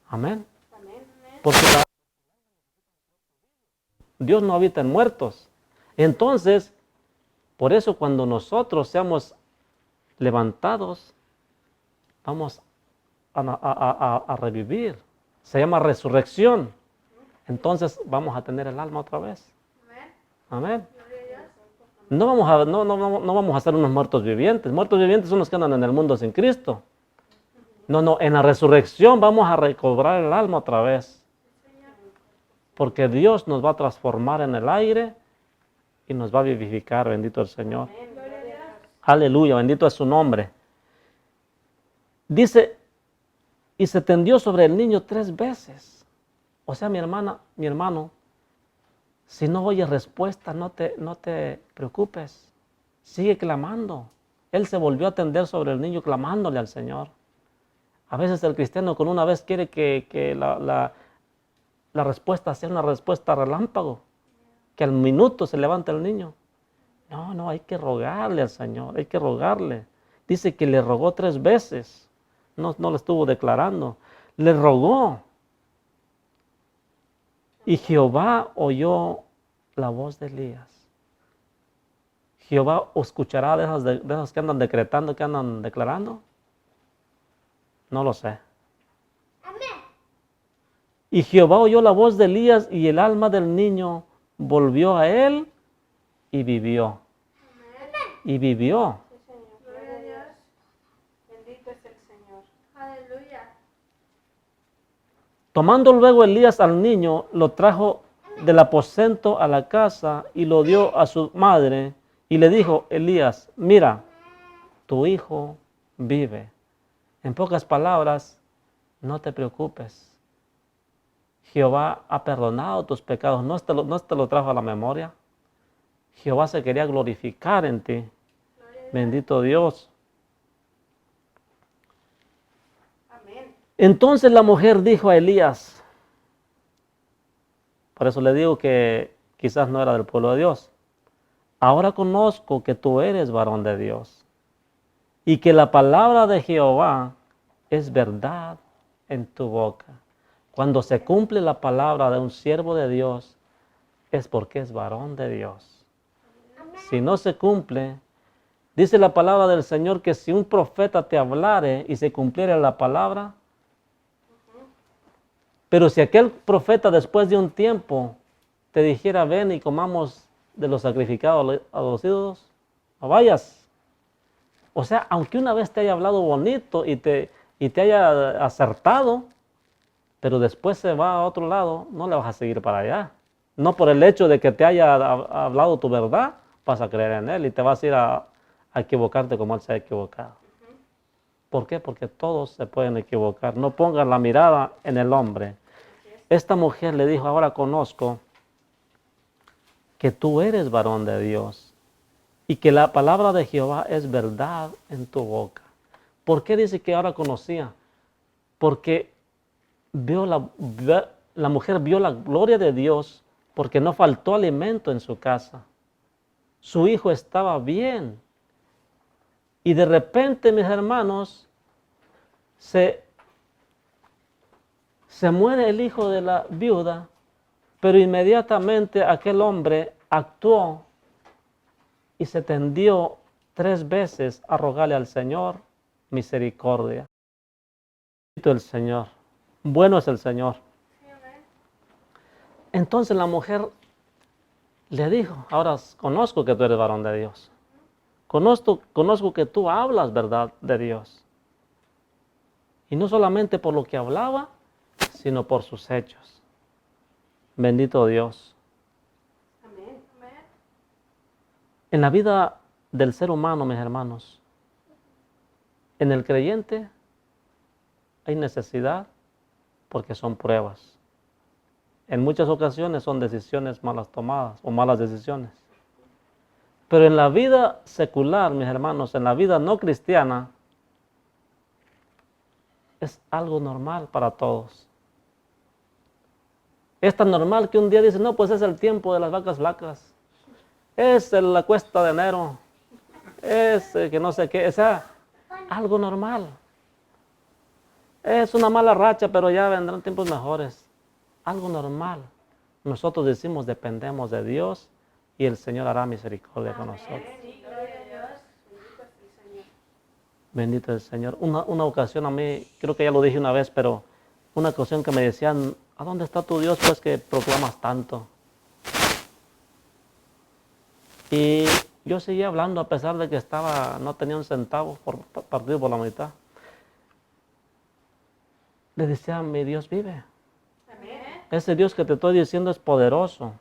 Amén. Porque Dios no habita en muertos. Entonces, por eso cuando nosotros seamos levantados, vamos a revivir. Se llama resurrección. Entonces vamos a tener el alma otra vez. Amén. No vamos a ser unos muertos vivientes. Muertos vivientes son los que andan en el mundo sin Cristo. No, en la resurrección vamos a recobrar el alma otra vez. Porque Dios nos va a transformar en el aire y nos va a vivificar, bendito el Señor. Aleluya, bendito es su nombre. Dice, y se tendió sobre el niño 3 veces. O sea, mi hermana, mi hermano, si no oyes respuesta, no te preocupes. Sigue clamando. Él se volvió a tender sobre el niño clamándole al Señor. A veces el cristiano con una vez quiere que la respuesta sea una respuesta relámpago. Que al minuto se levante el niño. No, hay que rogarle al Señor, hay que rogarle. Dice que le rogó 3 veces. No le estuvo declarando. Le rogó. Y Jehová oyó la voz de Elías. Jehová escuchará de esas que andan decretando, que andan declarando. No lo sé. Y Jehová oyó la voz de Elías y el alma del niño volvió a él y vivió. Y vivió. Sí, Señor. Gloria a Dios. Bendito es el Señor. Aleluya. Tomando luego Elías al niño, lo trajo del aposento a la casa y lo dio a su madre y le dijo, Elías, mira, tu hijo vive. En pocas palabras, no te preocupes. Jehová ha perdonado tus pecados, no te lo trajo a la memoria. Jehová se quería glorificar en ti. Bendito Dios. Amén. Entonces la mujer dijo a Elías, por eso le digo que quizás no era del pueblo de Dios, ahora conozco que tú eres varón de Dios y que la palabra de Jehová es verdad en tu boca. Cuando se cumple la palabra de un siervo de Dios, es porque es varón de Dios. Si no se cumple, dice la palabra del Señor que si un profeta te hablare y se cumpliera la palabra, pero si aquel profeta después de un tiempo te dijera, ven y comamos de los sacrificados a los ídolos, no vayas. O sea, aunque una vez te haya hablado bonito y y te haya acertado, pero después se va a otro lado, no le vas a seguir para allá. No por el hecho de que te haya hablado tu verdad, vas a creer en él y te vas a ir a equivocarte como él se ha equivocado. ¿Por qué? Porque todos se pueden equivocar. No pongas la mirada en el hombre. Esta mujer le dijo, ahora conozco que tú eres varón de Dios y que la palabra de Jehová es verdad en tu boca. ¿Por qué dice que ahora conocía? Porque la mujer vio la gloria de Dios porque no faltó alimento en su casa. Su hijo estaba bien. Y de repente, mis hermanos, se muere el hijo de la viuda, pero inmediatamente aquel hombre actuó y se tendió 3 veces a rogarle al Señor misericordia. Bendito el Señor, bueno es el Señor. Entonces la mujer le dijo, ahora conozco que tú eres varón de Dios. Conozco que tú hablas verdad de Dios. Y no solamente por lo que hablaba, sino por sus hechos. Bendito Dios. Amén. En la vida del ser humano, mis hermanos, en el creyente hay necesidad porque son pruebas. En muchas ocasiones son decisiones malas tomadas o malas decisiones. Pero en la vida secular, mis hermanos, en la vida no cristiana, es algo normal para todos. Es tan normal que un día dicen, no, pues es el tiempo de las vacas flacas. Es la cuesta de enero. Es que no sé qué. O sea, algo normal. Es una mala racha, pero ya vendrán tiempos mejores. Algo normal. Nosotros decimos, dependemos de Dios y el Señor hará misericordia con nosotros. Gloria a Dios. Bendito es el Señor. Bendito es el Señor. Una ocasión a mí, creo que ya lo dije una vez, pero una ocasión que me decían, ¿a dónde está tu Dios pues que proclamas tanto? Y yo seguía hablando a pesar de que no tenía un centavo partido por la mitad. Le decía, mi Dios vive. Amén. Ese Dios que te estoy diciendo es poderoso.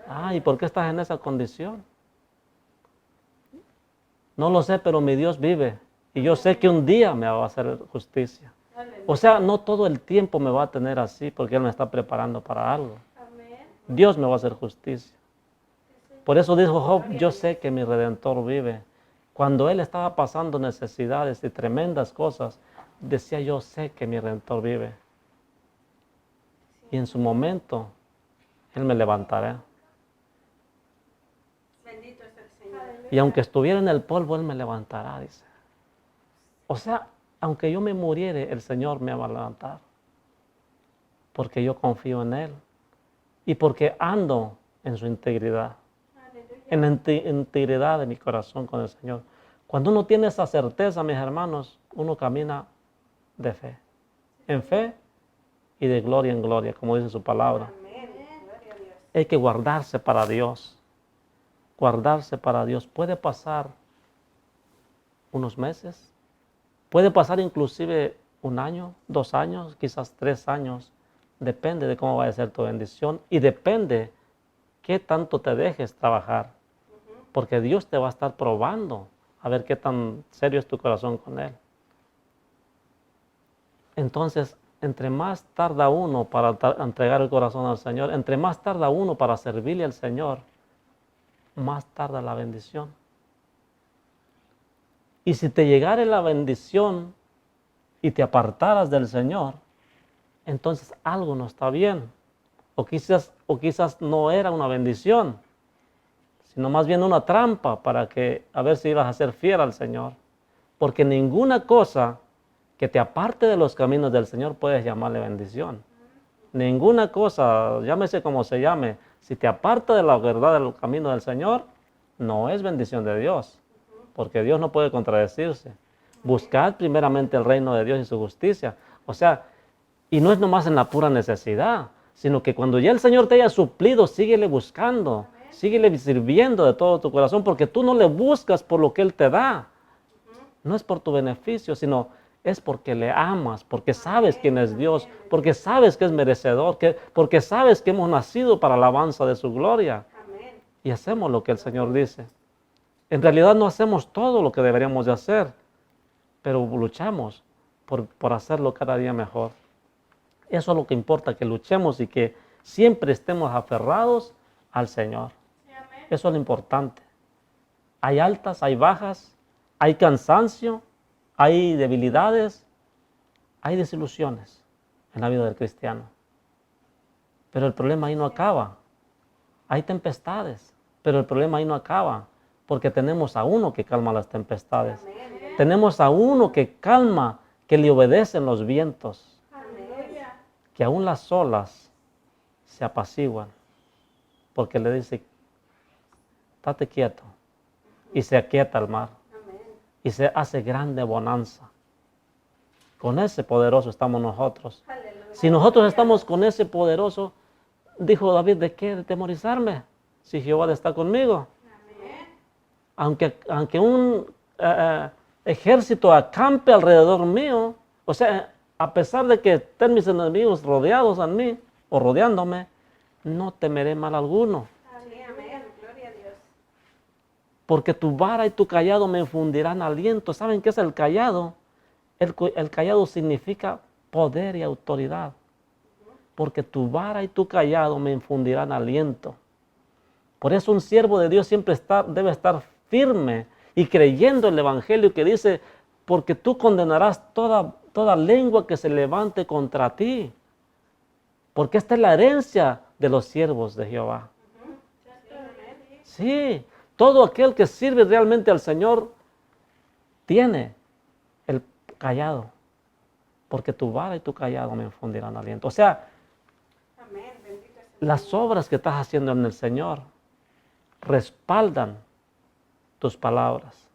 Amén. ¿Y por qué estás en esa condición? No lo sé, pero mi Dios vive. Y yo sé que un día me va a hacer justicia. O sea, no todo el tiempo me va a tener así porque Él me está preparando para algo. Amén. Dios me va a hacer justicia. Por eso dijo Job, yo sé que mi Redentor vive. Cuando él estaba pasando necesidades y tremendas cosas, decía yo sé que mi Redentor vive. Y en su momento, Él me levantará. Bendito es el Señor. Y aunque estuviera en el polvo, Él me levantará, dice. O sea, aunque yo me muriere, el Señor me va a levantar. Porque yo confío en Él. Y porque ando en su integridad. En la integridad de mi corazón con el Señor. Cuando uno tiene esa certeza, mis hermanos, uno camina de fe. En fe y de gloria en gloria, como dice su palabra. Amén. Gloria a Dios. Hay que guardarse para Dios. Guardarse para Dios. Puede pasar unos meses. Puede pasar inclusive 1 año, 2 años, quizás 3 años. Depende de cómo vaya a ser tu bendición y depende qué tanto te dejes trabajar. Porque Dios te va a estar probando a ver qué tan serio es tu corazón con Él. Entonces, entre más tarda uno para entregar el corazón al Señor, entre más tarda uno para servirle al Señor, más tarda la bendición. Y si te llegare la bendición y te apartaras del Señor, entonces algo no está bien. O quizás no era una bendición, sino más bien una trampa para que a ver si ibas a ser fiel al Señor. Porque ninguna cosa que te aparte de los caminos del Señor puedes llamarle bendición. Ninguna cosa, llámese como se llame, si te aparta de la verdad del camino del Señor, no es bendición de Dios. Porque Dios no puede contradecirse. Buscad primeramente el reino de Dios y su justicia. O sea, y no es nomás en la pura necesidad, sino que cuando ya el Señor te haya suplido, síguele buscando, síguele sirviendo de todo tu corazón, porque tú no le buscas por lo que Él te da. No es por tu beneficio, sino es porque le amas, porque sabes quién es Dios, porque sabes que es merecedor, porque sabes que hemos nacido para la alabanza de su gloria. Amén. Y hacemos lo que el Señor dice. En realidad no hacemos todo lo que deberíamos de hacer, pero luchamos por hacerlo cada día mejor. Eso es lo que importa, que luchemos y que siempre estemos aferrados al Señor. Sí, amén. Eso es lo importante. Hay altas, hay bajas, hay cansancio, hay debilidades, hay desilusiones en la vida del cristiano. Pero el problema ahí no acaba. Hay tempestades, pero el problema ahí no acaba, porque tenemos a uno que calma las tempestades. Amén. Tenemos a uno que calma, que le obedecen los vientos, Aleluya. que aún las olas se apaciguan, porque le dice, estate quieto, y se aquieta el mar, Amén. y se hace grande bonanza. Con ese poderoso estamos nosotros. Aleluya. Si nosotros estamos con ese poderoso, dijo David, ¿de qué temorizarme? Si Jehová está conmigo. Amén. Aunque un ejército acampe alrededor mío, o sea, a pesar de que estén mis enemigos rodeados a mí o rodeándome, no temeré mal alguno, Sí, amén. Gloria a Dios. porque tu vara y tu callado me infundirán aliento. ¿Saben qué es el callado? El callado significa poder y autoridad, porque tu vara y tu callado me infundirán aliento. Por eso un siervo de Dios siempre debe estar firme y creyendo el Evangelio que dice, porque tú condenarás toda lengua que se levante contra ti. Porque esta es la herencia de los siervos de Jehová. Sí, todo aquel que sirve realmente al Señor tiene el callado. Porque tu vara y tu callado me infundirán aliento. O sea, Amén. Bendito es el las obras que estás haciendo en el Señor respaldan tus palabras,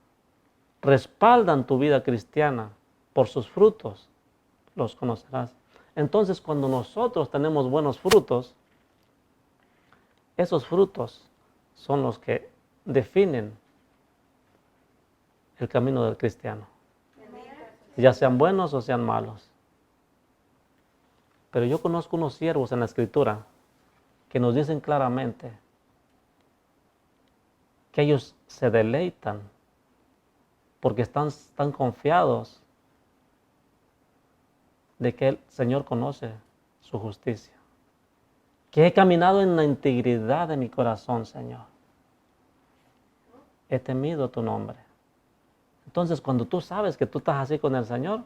respaldan tu vida cristiana. Por sus frutos los conocerás. Entonces, cuando nosotros tenemos buenos frutos, esos frutos son los que definen el camino del cristiano, ya sean buenos o sean malos. Pero yo conozco unos siervos en la Escritura que nos dicen claramente que ellos se deleitan porque están tan confiados de que el Señor conoce su justicia. Que he caminado en la integridad de mi corazón, Señor. He temido tu nombre. Entonces, cuando tú sabes que tú estás así con el Señor,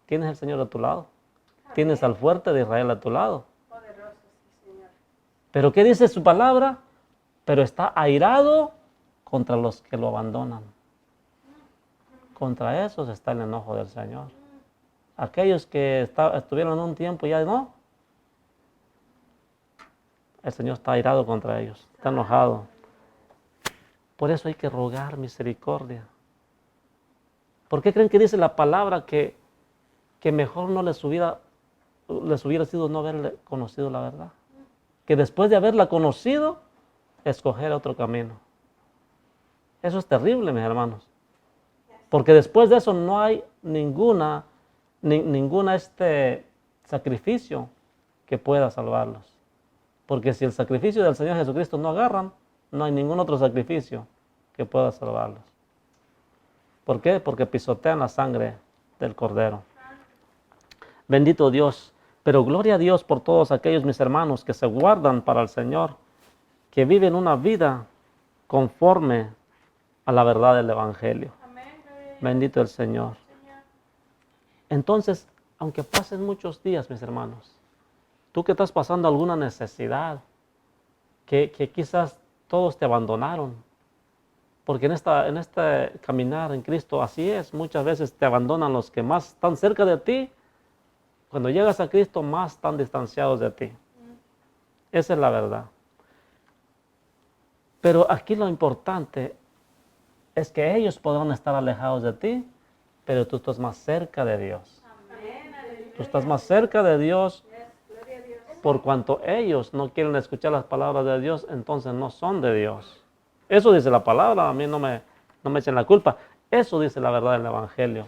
tienes al Señor a tu lado. Tienes al fuerte de Israel a tu lado. poderoso, sí, Señor. Pero ¿qué dice su palabra? Pero está airado contra los que lo abandonan. Contra esos está el enojo del Señor. Aquellos que estuvieron un tiempo y ya no, el Señor está airado contra ellos, está enojado. Por eso hay que rogar misericordia. ¿Por qué creen que dice la palabra que mejor no les hubiera sido no haberle conocido la verdad? Que después de haberla conocido, escoger otro camino. Eso es terrible, mis hermanos. Porque después de eso no hay ningún sacrificio que pueda salvarlos. Porque si el sacrificio del Señor Jesucristo no agarran, no hay ningún otro sacrificio que pueda salvarlos. ¿Por qué? Porque pisotean la sangre del Cordero. Bendito Dios. Pero gloria a Dios por todos aquellos mis hermanos que se guardan para el Señor, que viven una vida conforme a la verdad del Evangelio. Bendito el Señor. Entonces, aunque pasen muchos días, mis hermanos, tú que estás pasando alguna necesidad, que quizás todos te abandonaron, porque en este caminar en Cristo así es, muchas veces te abandonan los que más están cerca de ti. Cuando llegas a Cristo, más están distanciados de ti. Esa es la verdad. Pero aquí lo importante es que ellos podrán estar alejados de ti, pero tú estás más cerca de Dios. Tú estás más cerca de Dios. Por cuanto ellos no quieren escuchar las palabras de Dios, entonces no son de Dios. Eso dice la palabra, a mí no me echen la culpa. Eso dice la verdad del Evangelio.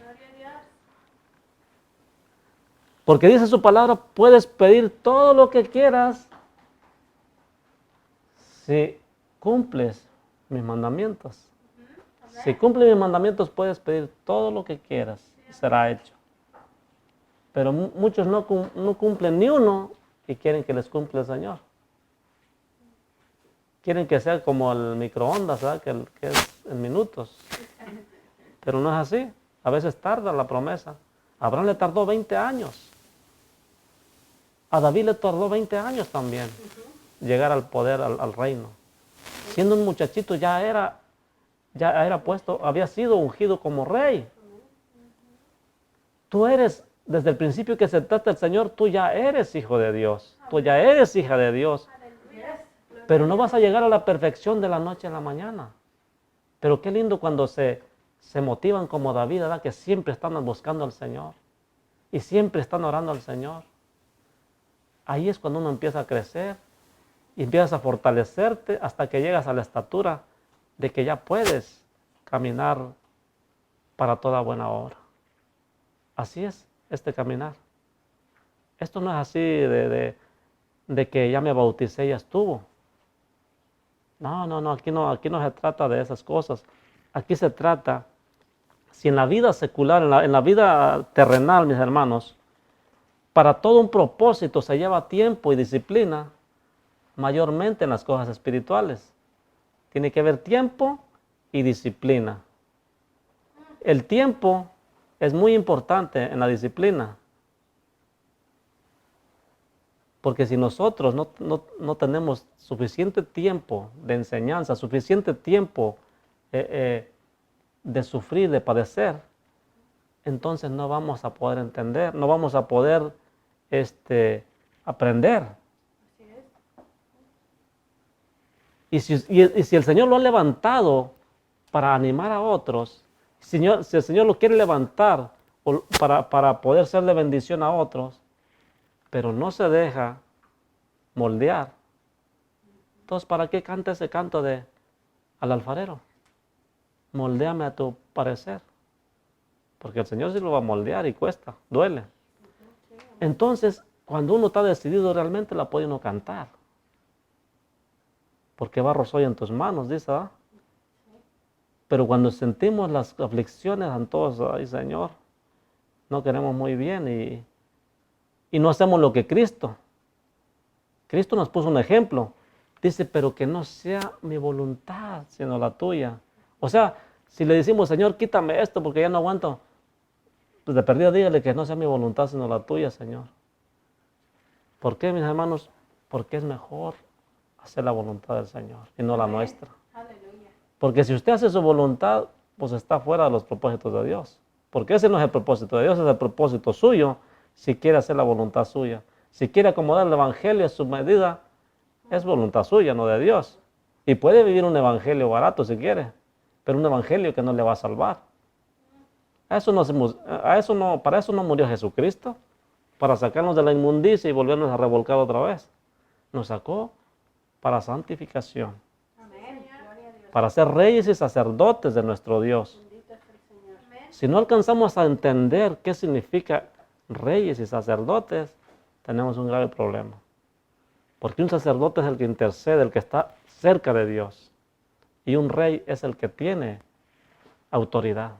Porque dice su palabra, puedes pedir todo lo que quieras si cumples mis mandamientos. Si cumples mis mandamientos, puedes pedir todo lo que quieras, será hecho. Pero muchos no cumplen ni uno y quieren que les cumpla el Señor. Quieren que sea como el microondas, ¿verdad? Que es en minutos. Pero no es así. A veces tarda la promesa. A Abraham le tardó 20 años. A David le tardó 20 años también llegar al poder, al reino. Siendo un muchachito ya era puesto, había sido ungido como rey. Tú eres, desde el principio que aceptaste al Señor, tú ya eres hijo de Dios. Tú ya eres hija de Dios. Pero no vas a llegar a la perfección de la noche a la mañana. Pero qué lindo cuando se motivan como David, ¿verdad? Que siempre están buscando al Señor. Y siempre están orando al Señor. Ahí es cuando uno empieza a crecer. Y empiezas a fortalecerte hasta que llegas a la estatura de que ya puedes caminar para toda buena obra. Así es este caminar. Esto no es así de que ya me bauticé y ya estuvo. No, aquí no se trata de esas cosas. Aquí se trata, si en la vida secular, en la vida terrenal, mis hermanos, para todo un propósito se lleva tiempo y disciplina, mayormente en las cosas espirituales. Tiene que haber tiempo y disciplina. El tiempo es muy importante en la disciplina. Porque si nosotros no tenemos suficiente tiempo de enseñanza, suficiente tiempo de sufrir, de padecer, entonces no vamos a poder entender, no vamos a poder aprender. Y si el Señor lo ha levantado para animar a otros, si el Señor lo quiere levantar para poder ser de bendición a otros, pero no se deja moldear, entonces ¿para qué canta ese canto al alfarero? Moldéame a tu parecer. Porque el Señor sí lo va a moldear y cuesta, duele. Entonces, cuando uno está decidido realmente la puede uno cantar. Porque barro soy en tus manos, dice, ¿verdad? Pero cuando sentimos las aflicciones, entonces, ay Señor, no queremos muy bien y no hacemos lo que Cristo nos puso un ejemplo. Dice, pero que no sea mi voluntad, sino la tuya. O sea, si le decimos, Señor, quítame esto porque ya no aguanto, pues de perdida dígale que no sea mi voluntad, sino la tuya, Señor. ¿Por qué, mis hermanos? Porque es mejor hacer la voluntad del Señor y no la nuestra. Porque si usted hace su voluntad, pues está fuera de los propósitos de Dios. Porque ese no es el propósito de Dios, es el propósito suyo si quiere hacer la voluntad suya. Si quiere acomodar el evangelio a su medida, es voluntad suya, no de Dios. Y puede vivir un evangelio barato si quiere, pero un evangelio que no le va a salvar. Para eso no murió Jesucristo, para sacarnos de la inmundicia y volvernos a revolcar otra vez. Nos sacó para santificación, para ser reyes y sacerdotes de nuestro Dios. Si no alcanzamos a entender qué significa reyes y sacerdotes, tenemos un grave problema. Porque un sacerdote es el que intercede, el que está cerca de Dios. Y un rey es el que tiene autoridad,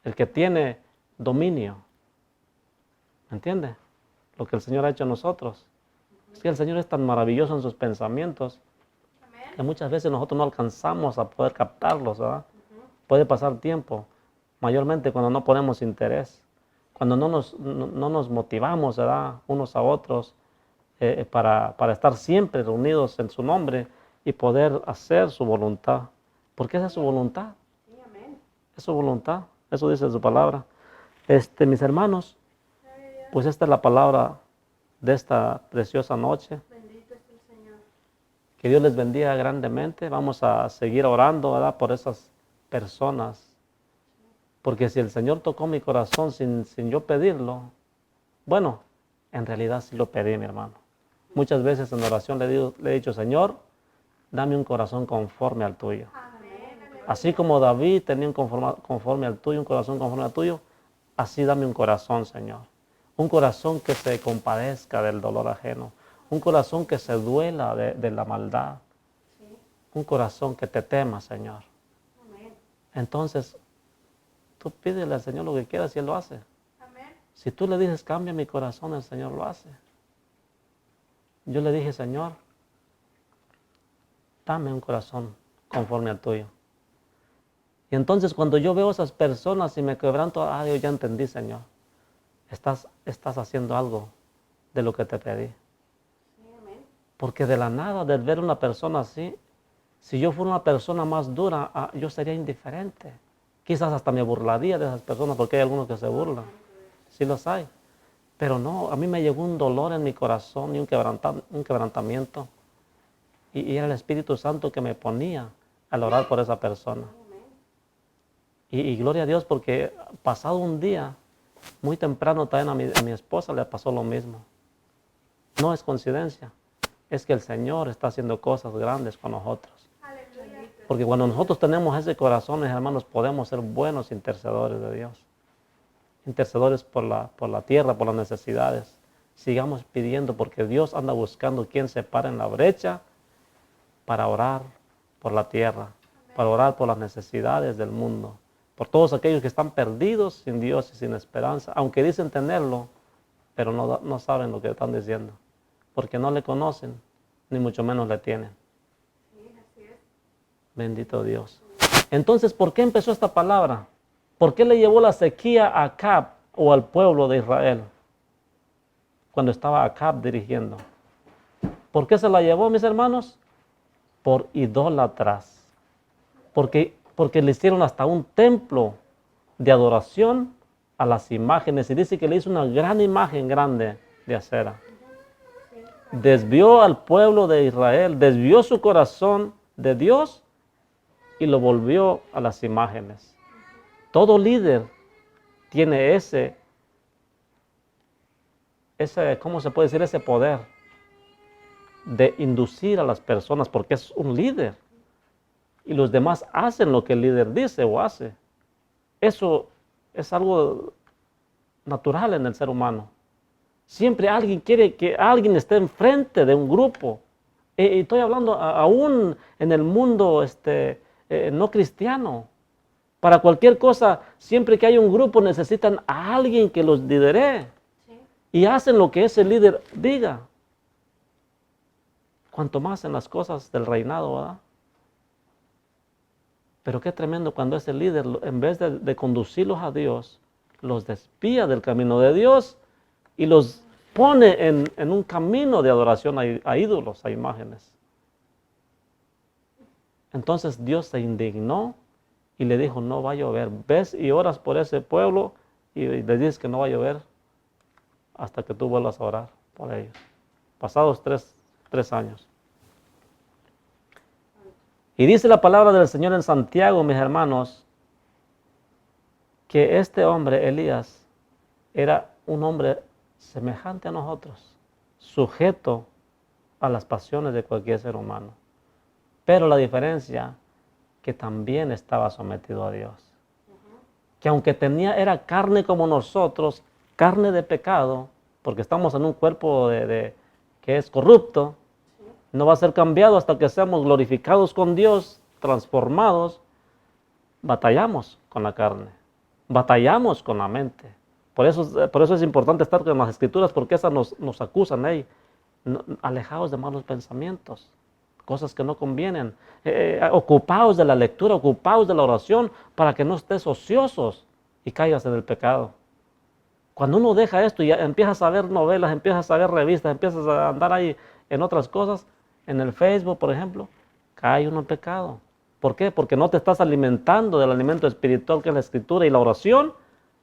el que tiene dominio. ¿Me entiende? Lo que el Señor ha hecho a nosotros. Es que el Señor es tan maravilloso en sus pensamientos que muchas veces nosotros no alcanzamos a poder captarlos, ¿verdad? Puede pasar tiempo, mayormente cuando no ponemos interés, cuando no nos motivamos, ¿verdad? Unos a otros para estar siempre reunidos en su nombre y poder hacer su voluntad. Porque esa es su voluntad. Es su voluntad, eso dice su palabra. Mis hermanos, pues esta es la palabra de esta preciosa noche. Bendito es el Señor. Que Dios les bendiga grandemente. Vamos a seguir orando, ¿verdad? Por esas personas. Porque si el Señor tocó mi corazón sin yo pedirlo, bueno, en realidad sí lo pedí, mi hermano. Muchas veces en oración le he dicho, Señor, dame un corazón conforme al tuyo. Así como David tenía un conforme al tuyo, un corazón conforme al tuyo, así dame un corazón, Señor. Un corazón que se compadezca del dolor ajeno. Un corazón que se duela de la maldad. Un corazón que te tema, Señor. Entonces, tú pídele al Señor lo que quieras y Él lo hace. Si tú le dices, cambia mi corazón, el Señor lo hace. Yo le dije, Señor, dame un corazón conforme al tuyo. Y entonces cuando yo veo a esas personas y me quebranto, Dios, ya entendí, Señor. Estás haciendo algo de lo que te pedí. Porque de la nada, de ver una persona así, si yo fuera una persona más dura, yo sería indiferente. Quizás hasta me burlaría de esas personas, porque hay algunos que se burlan. Sí los hay. Pero no, a mí me llegó un dolor en mi corazón y un quebrantamiento. Y era el Espíritu Santo que me ponía al orar por esa persona. Y gloria a Dios, porque pasado un día, muy temprano también a mi esposa le pasó lo mismo. No es coincidencia, es que el Señor está haciendo cosas grandes con nosotros. Porque cuando nosotros tenemos ese corazón, hermanos, podemos ser buenos intercedores de Dios. Intercedores por la tierra, por las necesidades. Sigamos pidiendo, porque Dios anda buscando quien se pare en la brecha para orar por la tierra, para orar por las necesidades del mundo, por todos aquellos que están perdidos sin Dios y sin esperanza, aunque dicen tenerlo, pero no saben lo que están diciendo, porque no le conocen, ni mucho menos le tienen. Bendito Dios. Entonces, ¿por qué empezó esta palabra? ¿Por qué le llevó la sequía a Acab o al pueblo de Israel? Cuando estaba Acab dirigiendo. ¿Por qué se la llevó, mis hermanos? Por idólatras. Porque le hicieron hasta un templo de adoración a las imágenes. Y dice que le hizo una gran imagen grande de acera. Desvió al pueblo de Israel, desvió su corazón de Dios y lo volvió a las imágenes. Todo líder tiene ese, ¿cómo se puede decir? Ese poder de inducir a las personas, porque es un líder. Y los demás hacen lo que el líder dice o hace. Eso es algo natural en el ser humano. Siempre alguien quiere que alguien esté enfrente de un grupo. Y estoy hablando aún en el mundo no cristiano. Para cualquier cosa, siempre que hay un grupo necesitan a alguien que los lidere. Sí. Y hacen lo que ese líder diga. Cuanto más en las cosas del reinado, ¿verdad? Pero qué tremendo cuando ese líder, en vez de conducirlos a Dios, los desvía del camino de Dios y los pone en un camino de adoración a ídolos, a imágenes. Entonces Dios se indignó y le dijo, no va a llover. Ves y oras por ese pueblo y le dices que no va a llover hasta que tú vuelvas a orar por ellos. Pasados tres años. Y dice la palabra del Señor en Santiago, mis hermanos, que este hombre, Elías, era un hombre semejante a nosotros, sujeto a las pasiones de cualquier ser humano. Pero la diferencia, que también estaba sometido a Dios. Que aunque era carne como nosotros, carne de pecado, porque estamos en un cuerpo que es corrupto, no va a ser cambiado hasta que seamos glorificados con Dios, transformados. Batallamos con la carne, batallamos con la mente. Por eso es importante estar con las Escrituras, porque esas nos acusan, alejados de malos pensamientos, cosas que no convienen, ocupados de la lectura, ocupados de la oración, para que no estés ociosos y caigas en el pecado. Cuando uno deja esto y empiezas a ver novelas, empiezas a ver revistas, empiezas a andar ahí en otras cosas, en el Facebook, por ejemplo, cae uno en pecado. ¿Por qué? Porque no te estás alimentando del alimento espiritual que es la Escritura y la oración,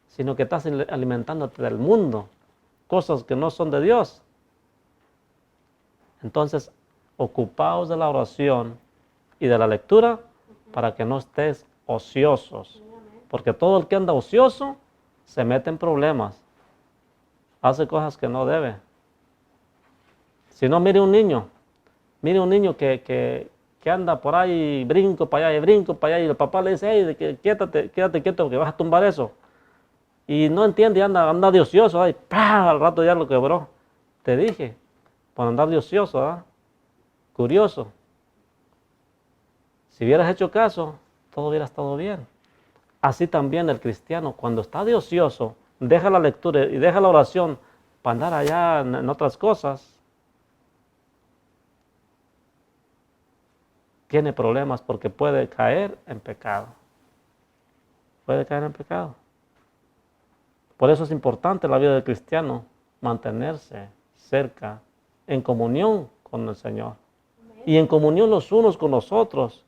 sino que estás alimentándote del mundo, cosas que no son de Dios. Entonces, ocupaos de la oración y de la lectura para que no estés ociosos. Porque todo el que anda ocioso se mete en problemas, hace cosas que no debe. Si no, mire un niño que anda por ahí, brinco para allá y el papá le dice, hey, quédate quieto porque vas a tumbar eso. y no entiende, anda de ocioso, y ¡pah! Al rato ya lo quebró. Te dije, por andar de ocioso, ¿verdad? Curioso. Si hubieras hecho caso, todo hubiera estado bien. Así también el cristiano, cuando está de ocioso, deja la lectura y deja la oración para andar allá en otras cosas, tiene problemas porque puede caer en pecado. Puede caer en pecado. Por eso es importante en la vida del cristiano mantenerse cerca, en comunión con el Señor. Y en comunión los unos con los otros.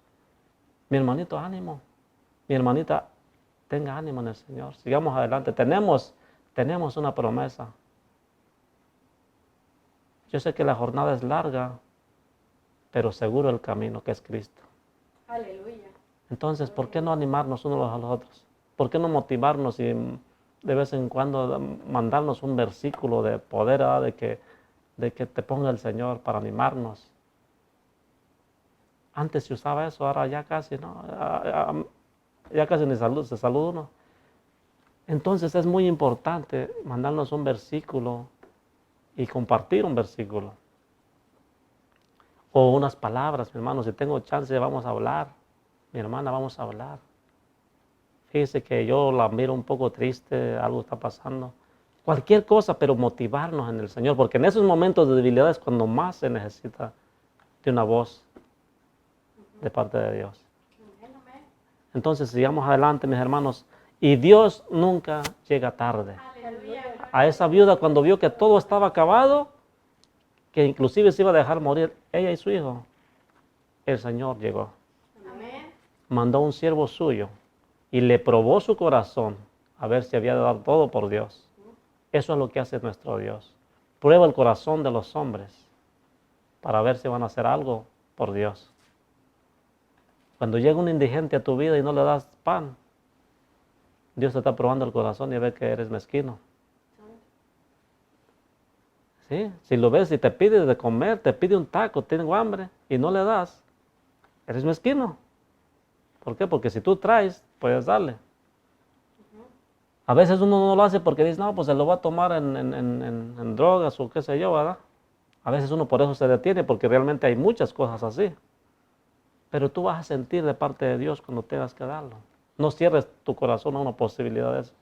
Mi hermanito, ánimo. Mi hermanita, tenga ánimo en el Señor. Sigamos adelante. Tenemos una promesa. Yo sé que la jornada es larga, pero seguro el camino que es Cristo. Aleluya. Entonces, ¿por qué no animarnos unos a los otros? ¿Por qué no motivarnos y de vez en cuando mandarnos un versículo de poder, ¿verdad? de que te ponga el Señor para animarnos? Antes se usaba eso, ahora ya casi, ¿no? Ya casi ni se saluda uno. Entonces es muy importante mandarnos un versículo y compartir un versículo. O unas palabras, mi hermano, si tengo chance vamos a hablar. Mi hermana, vamos a hablar. Fíjese que yo la miro un poco triste, algo está pasando. Cualquier cosa, pero motivarnos en el Señor, porque en esos momentos de debilidad es cuando más se necesita de una voz de parte de Dios. Entonces, sigamos adelante, mis hermanos. Y Dios nunca llega tarde. A esa viuda, cuando vio que todo estaba acabado, que inclusive se iba a dejar morir ella y su hijo, el Señor llegó. Mandó un siervo suyo y le probó su corazón a ver si había de dar todo por Dios. Eso es lo que hace nuestro Dios. Prueba el corazón de los hombres para ver si van a hacer algo por Dios. Cuando llega un indigente a tu vida y no le das pan, Dios te está probando el corazón y ve que eres mezquino. ¿Sí? Si lo ves y te pide de comer, te pide un taco, tengo hambre y no le das, eres mezquino. ¿Por qué? Porque si tú traes, puedes darle. A veces uno no lo hace porque dice, no, pues se lo va a tomar en drogas o qué sé yo, ¿verdad? A veces uno por eso se detiene porque realmente hay muchas cosas así. Pero tú vas a sentir de parte de Dios cuando tengas que darlo. No cierres tu corazón a una posibilidad de eso.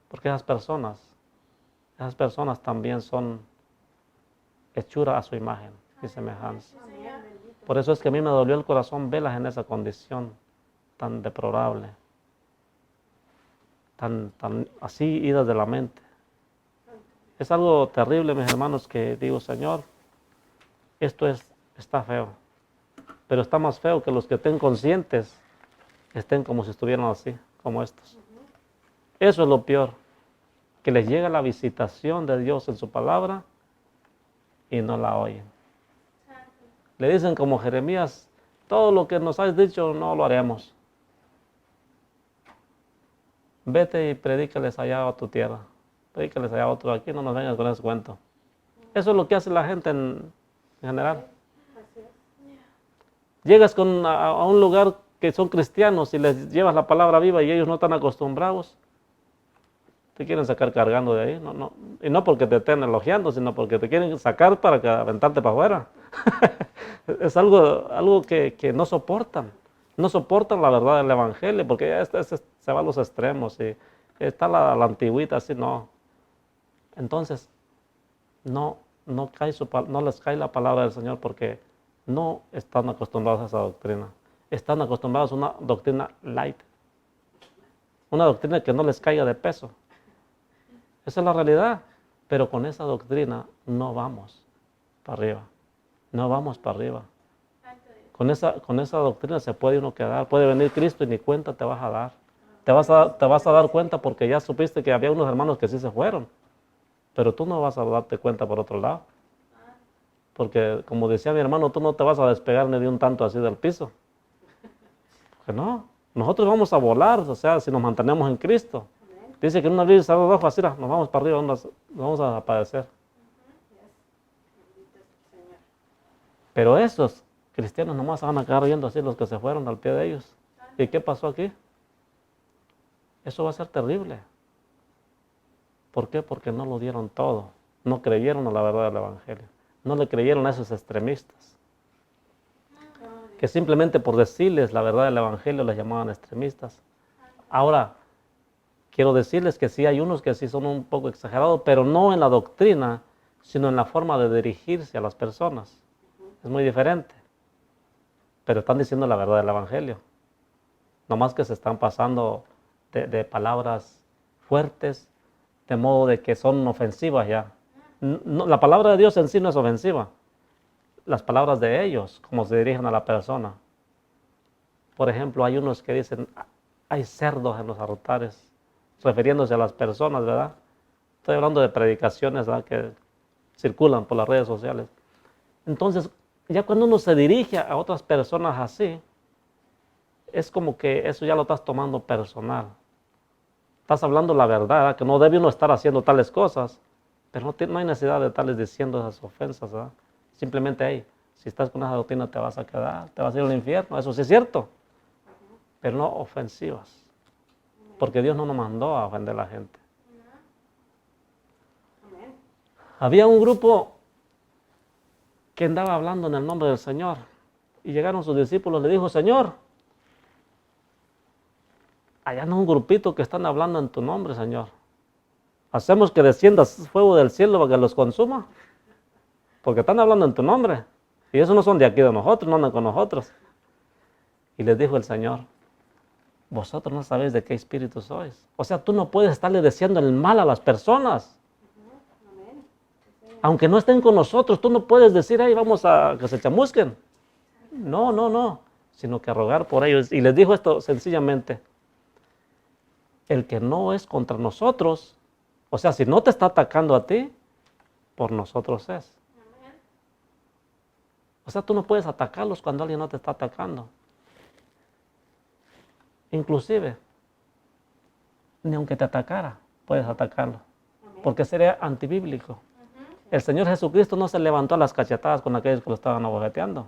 Porque esas personas también son hechuras a su imagen y semejanza. Por eso es que a mí me dolió el corazón verlas en esa condición tan deplorable, tan así idas de la mente. Es algo terrible, mis hermanos, que digo, Señor, esto está feo. Pero está más feo que los que estén conscientes estén como si estuvieran así, como estos. Eso es lo peor, que les llega la visitación de Dios en su palabra y no la oyen. Le dicen como Jeremías, todo lo que nos has dicho no lo haremos. Vete y predícales allá a tu tierra, predícales allá a otro, aquí no nos vengas con ese cuento. Eso es lo que hace la gente en general. Llegas a un lugar que son cristianos y les llevas la palabra viva y ellos no están acostumbrados, te quieren sacar cargando de ahí. Y no porque te estén elogiando, sino porque te quieren sacar para aventarte para afuera. Es algo que no soportan. No soportan la verdad del evangelio porque ya se va a los extremos y está la antigüita así, no. Entonces, no les cae la palabra del Señor porque no están acostumbrados a esa doctrina. Están acostumbrados a una doctrina light. Una doctrina que no les caiga de peso. Esa es la realidad. Pero con esa doctrina no vamos para arriba. No vamos para arriba. Con esa doctrina se puede uno quedar. Puede venir Cristo y ni cuenta te vas a dar. Te vas a dar cuenta porque ya supiste que había unos hermanos que sí se fueron. Pero tú no vas a darte cuenta por otro lado. Porque como decía mi hermano, tú no te vas a despegar ni de un tanto así del piso. Porque no, nosotros vamos a volar, o sea, si nos mantenemos en Cristo. Dice que en una brisa de ojos así, nos vamos para arriba, nos vamos a padecer. Pero esos cristianos nomás se van a quedar viendo así los que se fueron al pie de ellos. ¿Y qué pasó aquí? Eso va a ser terrible. ¿Por qué? Porque no lo dieron todo. No creyeron a la verdad del Evangelio. No le creyeron a esos extremistas. Que simplemente por decirles la verdad del Evangelio les llamaban extremistas. Ahora, quiero decirles que sí hay unos que sí son un poco exagerados, pero no en la doctrina, sino en la forma de dirigirse a las personas. Es muy diferente. Pero están diciendo la verdad del Evangelio. Nomás que se están pasando de palabras fuertes, de modo de que son ofensivas ya. No, la palabra de Dios en sí no es ofensiva. Las palabras de ellos, como se dirigen a la persona. Por ejemplo, hay unos que dicen, hay cerdos en los altares, refiriéndose a las personas, ¿verdad? Estoy hablando de predicaciones, ¿verdad?, que circulan por las redes sociales. Entonces, ya cuando uno se dirige a otras personas así, es como que eso ya lo estás tomando personal. Estás hablando la verdad, ¿verdad?, que no debe uno estar haciendo tales cosas, pero no hay necesidad de estarles diciendo esas ofensas, ¿verdad? Simplemente, hey, si estás con esa doctrina te vas a quedar, te vas a ir al infierno, eso sí es cierto, pero no ofensivas, porque Dios no nos mandó a ofender a la gente. Había un grupo que andaba hablando en el nombre del Señor y llegaron sus discípulos, le dijo, Señor, allá no es un grupito que están hablando en tu nombre, Señor. Hacemos que descienda fuego del cielo para que los consuma, porque están hablando en tu nombre. Y esos no son de aquí de nosotros, no andan con nosotros. Y les dijo el Señor, vosotros no sabéis de qué espíritu sois. O sea, tú no puedes estarle deseando el mal a las personas. Aunque no estén con nosotros, tú no puedes decir, ahí vamos a que se chamusquen. No, sino que a rogar por ellos. Y les dijo esto sencillamente, el que no es contra nosotros, o sea, si no te está atacando a ti, por nosotros es. O sea, tú no puedes atacarlos cuando alguien no te está atacando. Inclusive, ni aunque te atacara, puedes atacarlo. Porque sería antibíblico. El Señor Jesucristo no se levantó a las cachetadas con aquellos que lo estaban abofeteando.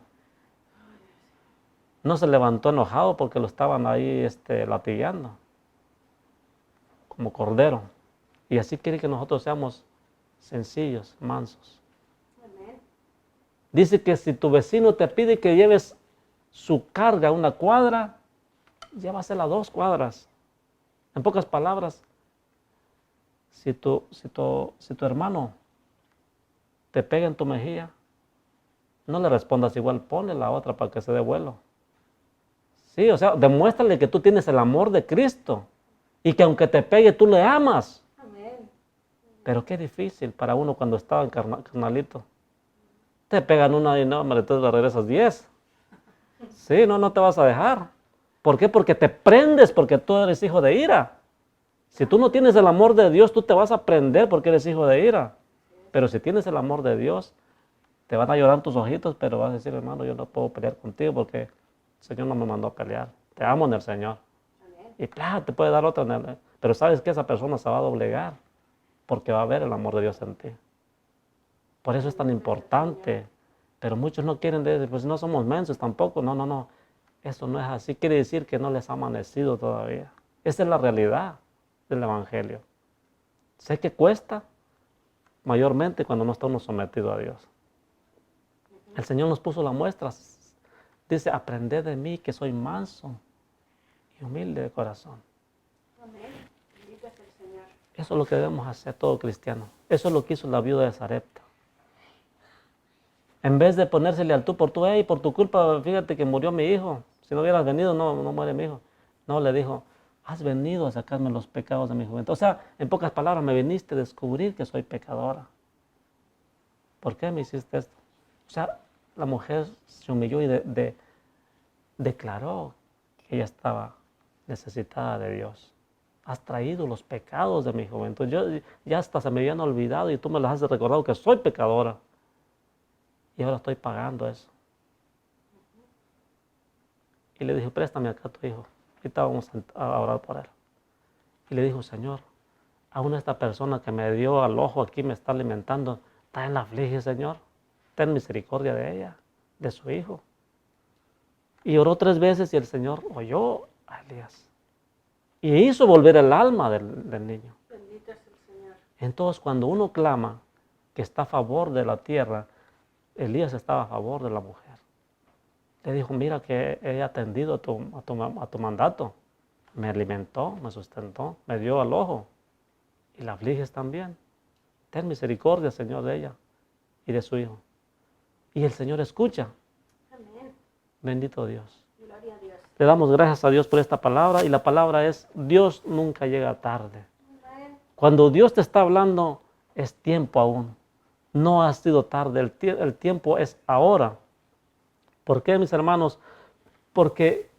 No se levantó enojado porque lo estaban ahí latigueando. Como cordero. Y así quiere que nosotros seamos sencillos, mansos. Dice que si tu vecino te pide que lleves su carga a una cuadra, llévasela a 2 cuadras. En pocas palabras, si tu hermano te pega en tu mejilla, no le respondas igual, ponle la otra para que se dé vuelo. Sí, o sea, demuéstrale que tú tienes el amor de Cristo y que aunque te pegue, tú le amas. Amén. Pero qué difícil para uno cuando estaba en carnalito. Te pegan una y no, hombre, entonces le regresas 10. Sí, no te vas a dejar. ¿Por qué? Porque te prendes, porque tú eres hijo de ira. Si tú no tienes el amor de Dios, tú te vas a prender porque eres hijo de ira. Pero si tienes el amor de Dios, te van a llorar tus ojitos, pero vas a decir, hermano, yo no puedo pelear contigo porque el Señor no me mandó a pelear. Te amo en el Señor. Y claro, te puede dar otra, pero sabes que esa persona se va a doblegar porque va a ver el amor de Dios en ti. Por eso es tan importante. Pero muchos no quieren decir, pues no somos mensos tampoco. No. Eso no es así. Quiere decir que no les ha amanecido todavía. Esa es la realidad del Evangelio. Sé que cuesta mayormente cuando no está uno sometido a Dios. El Señor nos puso la muestra. Dice, aprended de mí que soy manso y humilde de corazón. Amén. Bendito es el Señor. Eso es lo que debemos hacer todo cristiano. Eso es lo que hizo la viuda de Sarepta. En vez de ponérsele al tú por tú, hey, por tu culpa, fíjate que murió mi hijo. Si no hubieras venido, no muere mi hijo. No, le dijo, has venido a sacarme los pecados de mi juventud. O sea, en pocas palabras, me viniste a descubrir que soy pecadora. ¿Por qué me hiciste esto? O sea, la mujer se humilló y declaró que ella estaba necesitada de Dios. Has traído los pecados de mi juventud. Yo ya hasta se me habían olvidado y tú me las has recordado que soy pecadora. Y ahora estoy pagando eso. Y le dije, préstame acá a tu hijo. Ahorita vamos a orar por él. Y le dijo, Señor, aún esta persona que me dio al ojo aquí, me está alimentando, está en la aflige, Señor. Ten misericordia de ella, de su hijo. Y oró 3 veces y el Señor oyó a Elías. Y hizo volver el alma del niño. Bendito es el Señor. Entonces, cuando uno clama que está a favor de la tierra, Elías estaba a favor de la mujer. Le dijo, mira que he atendido a tu mandato. Me alimentó, me sustentó, me dio al ojo. Y la afliges también. Ten misericordia, Señor, de ella y de su hijo. Y el Señor escucha. Amén. Bendito Dios. Gloria a Dios. Le damos gracias a Dios por esta palabra. Y la palabra es, Dios nunca llega tarde. Amén. Cuando Dios te está hablando, es tiempo aún. No ha sido tarde, el tiempo es ahora. ¿Por qué, mis hermanos? Porque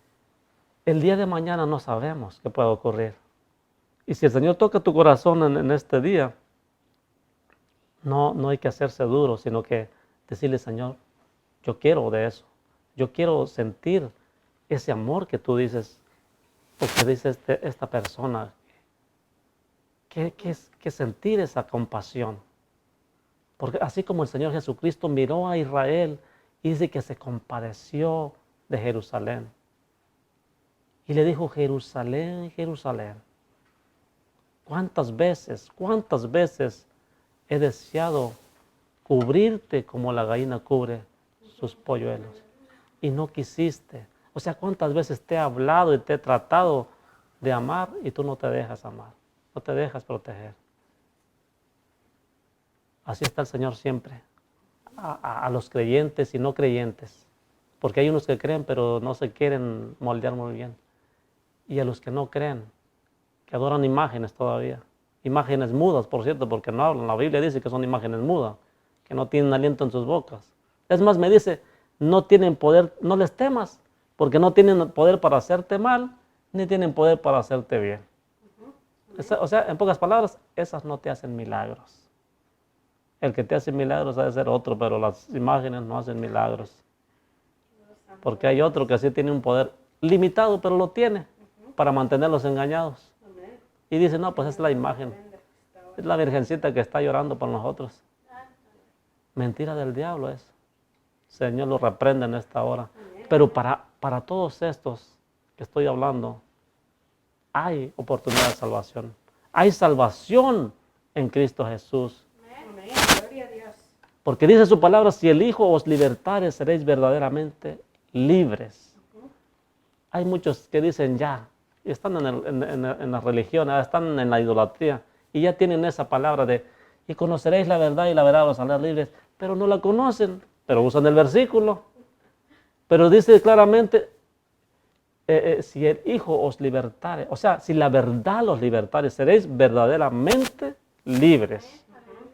el día de mañana no sabemos qué puede ocurrir. Y si el Señor toca tu corazón en este día, no hay que hacerse duro, sino que decirle, Señor, yo quiero de eso. Yo quiero sentir ese amor que tú dices, o que dice esta persona. Que sentir esa compasión. Porque así como el Señor Jesucristo miró a Israel y dice que se compadeció de Jerusalén. Y le dijo, Jerusalén, Jerusalén, ¿cuántas veces he deseado cubrirte como la gallina cubre sus polluelos? Y no quisiste. O sea, ¿cuántas veces te he hablado y te he tratado de amar y tú no te dejas amar? No te dejas proteger. Así está el Señor siempre, a los creyentes y no creyentes. Porque hay unos que creen pero no se quieren moldear muy bien. Y a los que no creen, que adoran imágenes todavía. Imágenes mudas, por cierto, porque no hablan. La Biblia dice que son imágenes mudas, que no tienen aliento en sus bocas. Es más, me dice, no tienen poder, no les temas, porque no tienen poder para hacerte mal, ni tienen poder para hacerte bien. O sea, en pocas palabras, esas no te hacen milagros. El que te hace milagros ha de ser otro, pero las imágenes no hacen milagros. Porque hay otro que sí tiene un poder limitado, pero lo tiene para mantenerlos engañados. Y dice, no, pues es la imagen. Es la virgencita que está llorando por nosotros. Mentira del diablo es. Señor lo reprende en esta hora. Pero para todos estos que estoy hablando, hay oportunidad de salvación. Hay salvación en Cristo Jesús. Amén. Gloria a Dios. Porque dice su palabra, si el Hijo os libertare, seréis verdaderamente libres. Hay muchos que dicen ya, y están en la religión, están en la idolatría, y ya tienen esa palabra de, y conoceréis la verdad y la verdad os hará libres, pero no la conocen, pero usan el versículo. Pero dice claramente, si el Hijo os libertare, o sea, si la verdad los libertare, seréis verdaderamente libres.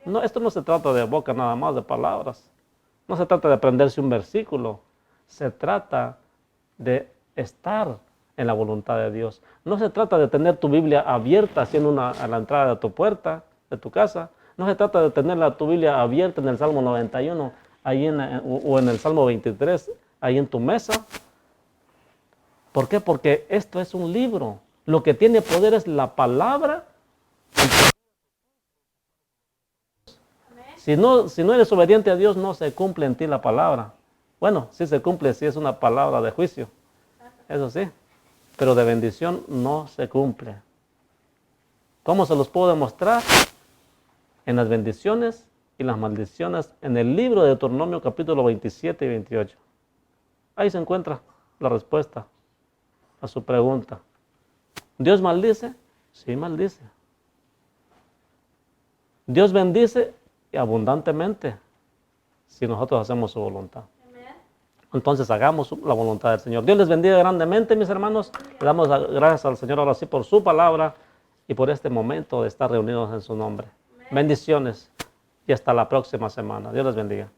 No, esto no se trata de boca nada más, de palabras. No se trata de aprenderse un versículo. Se trata de estar en la voluntad de Dios. No se trata de tener tu Biblia abierta a la entrada de tu puerta, de tu casa. No se trata de tener tu Biblia abierta en el Salmo 91 o en el Salmo 23, ahí en tu mesa. ¿Por qué? Porque esto es un libro. Lo que tiene poder es la palabra. Si no eres obediente a Dios, no se cumple en ti la palabra. Bueno, sí se cumple si es una palabra de juicio. Eso sí. Pero de bendición no se cumple. ¿Cómo se los puedo demostrar? En las bendiciones y las maldiciones en el libro de Deuteronomio capítulo 27 y 28. Ahí se encuentra la respuesta a su pregunta. ¿Dios maldice? Sí, maldice. Dios bendice y abundantemente si nosotros hacemos su voluntad. Entonces hagamos la voluntad del Señor. Dios les bendiga grandemente, mis hermanos. Le damos gracias al Señor ahora sí por su palabra y por este momento de estar reunidos en su nombre. Bendiciones y hasta la próxima semana. Dios les bendiga.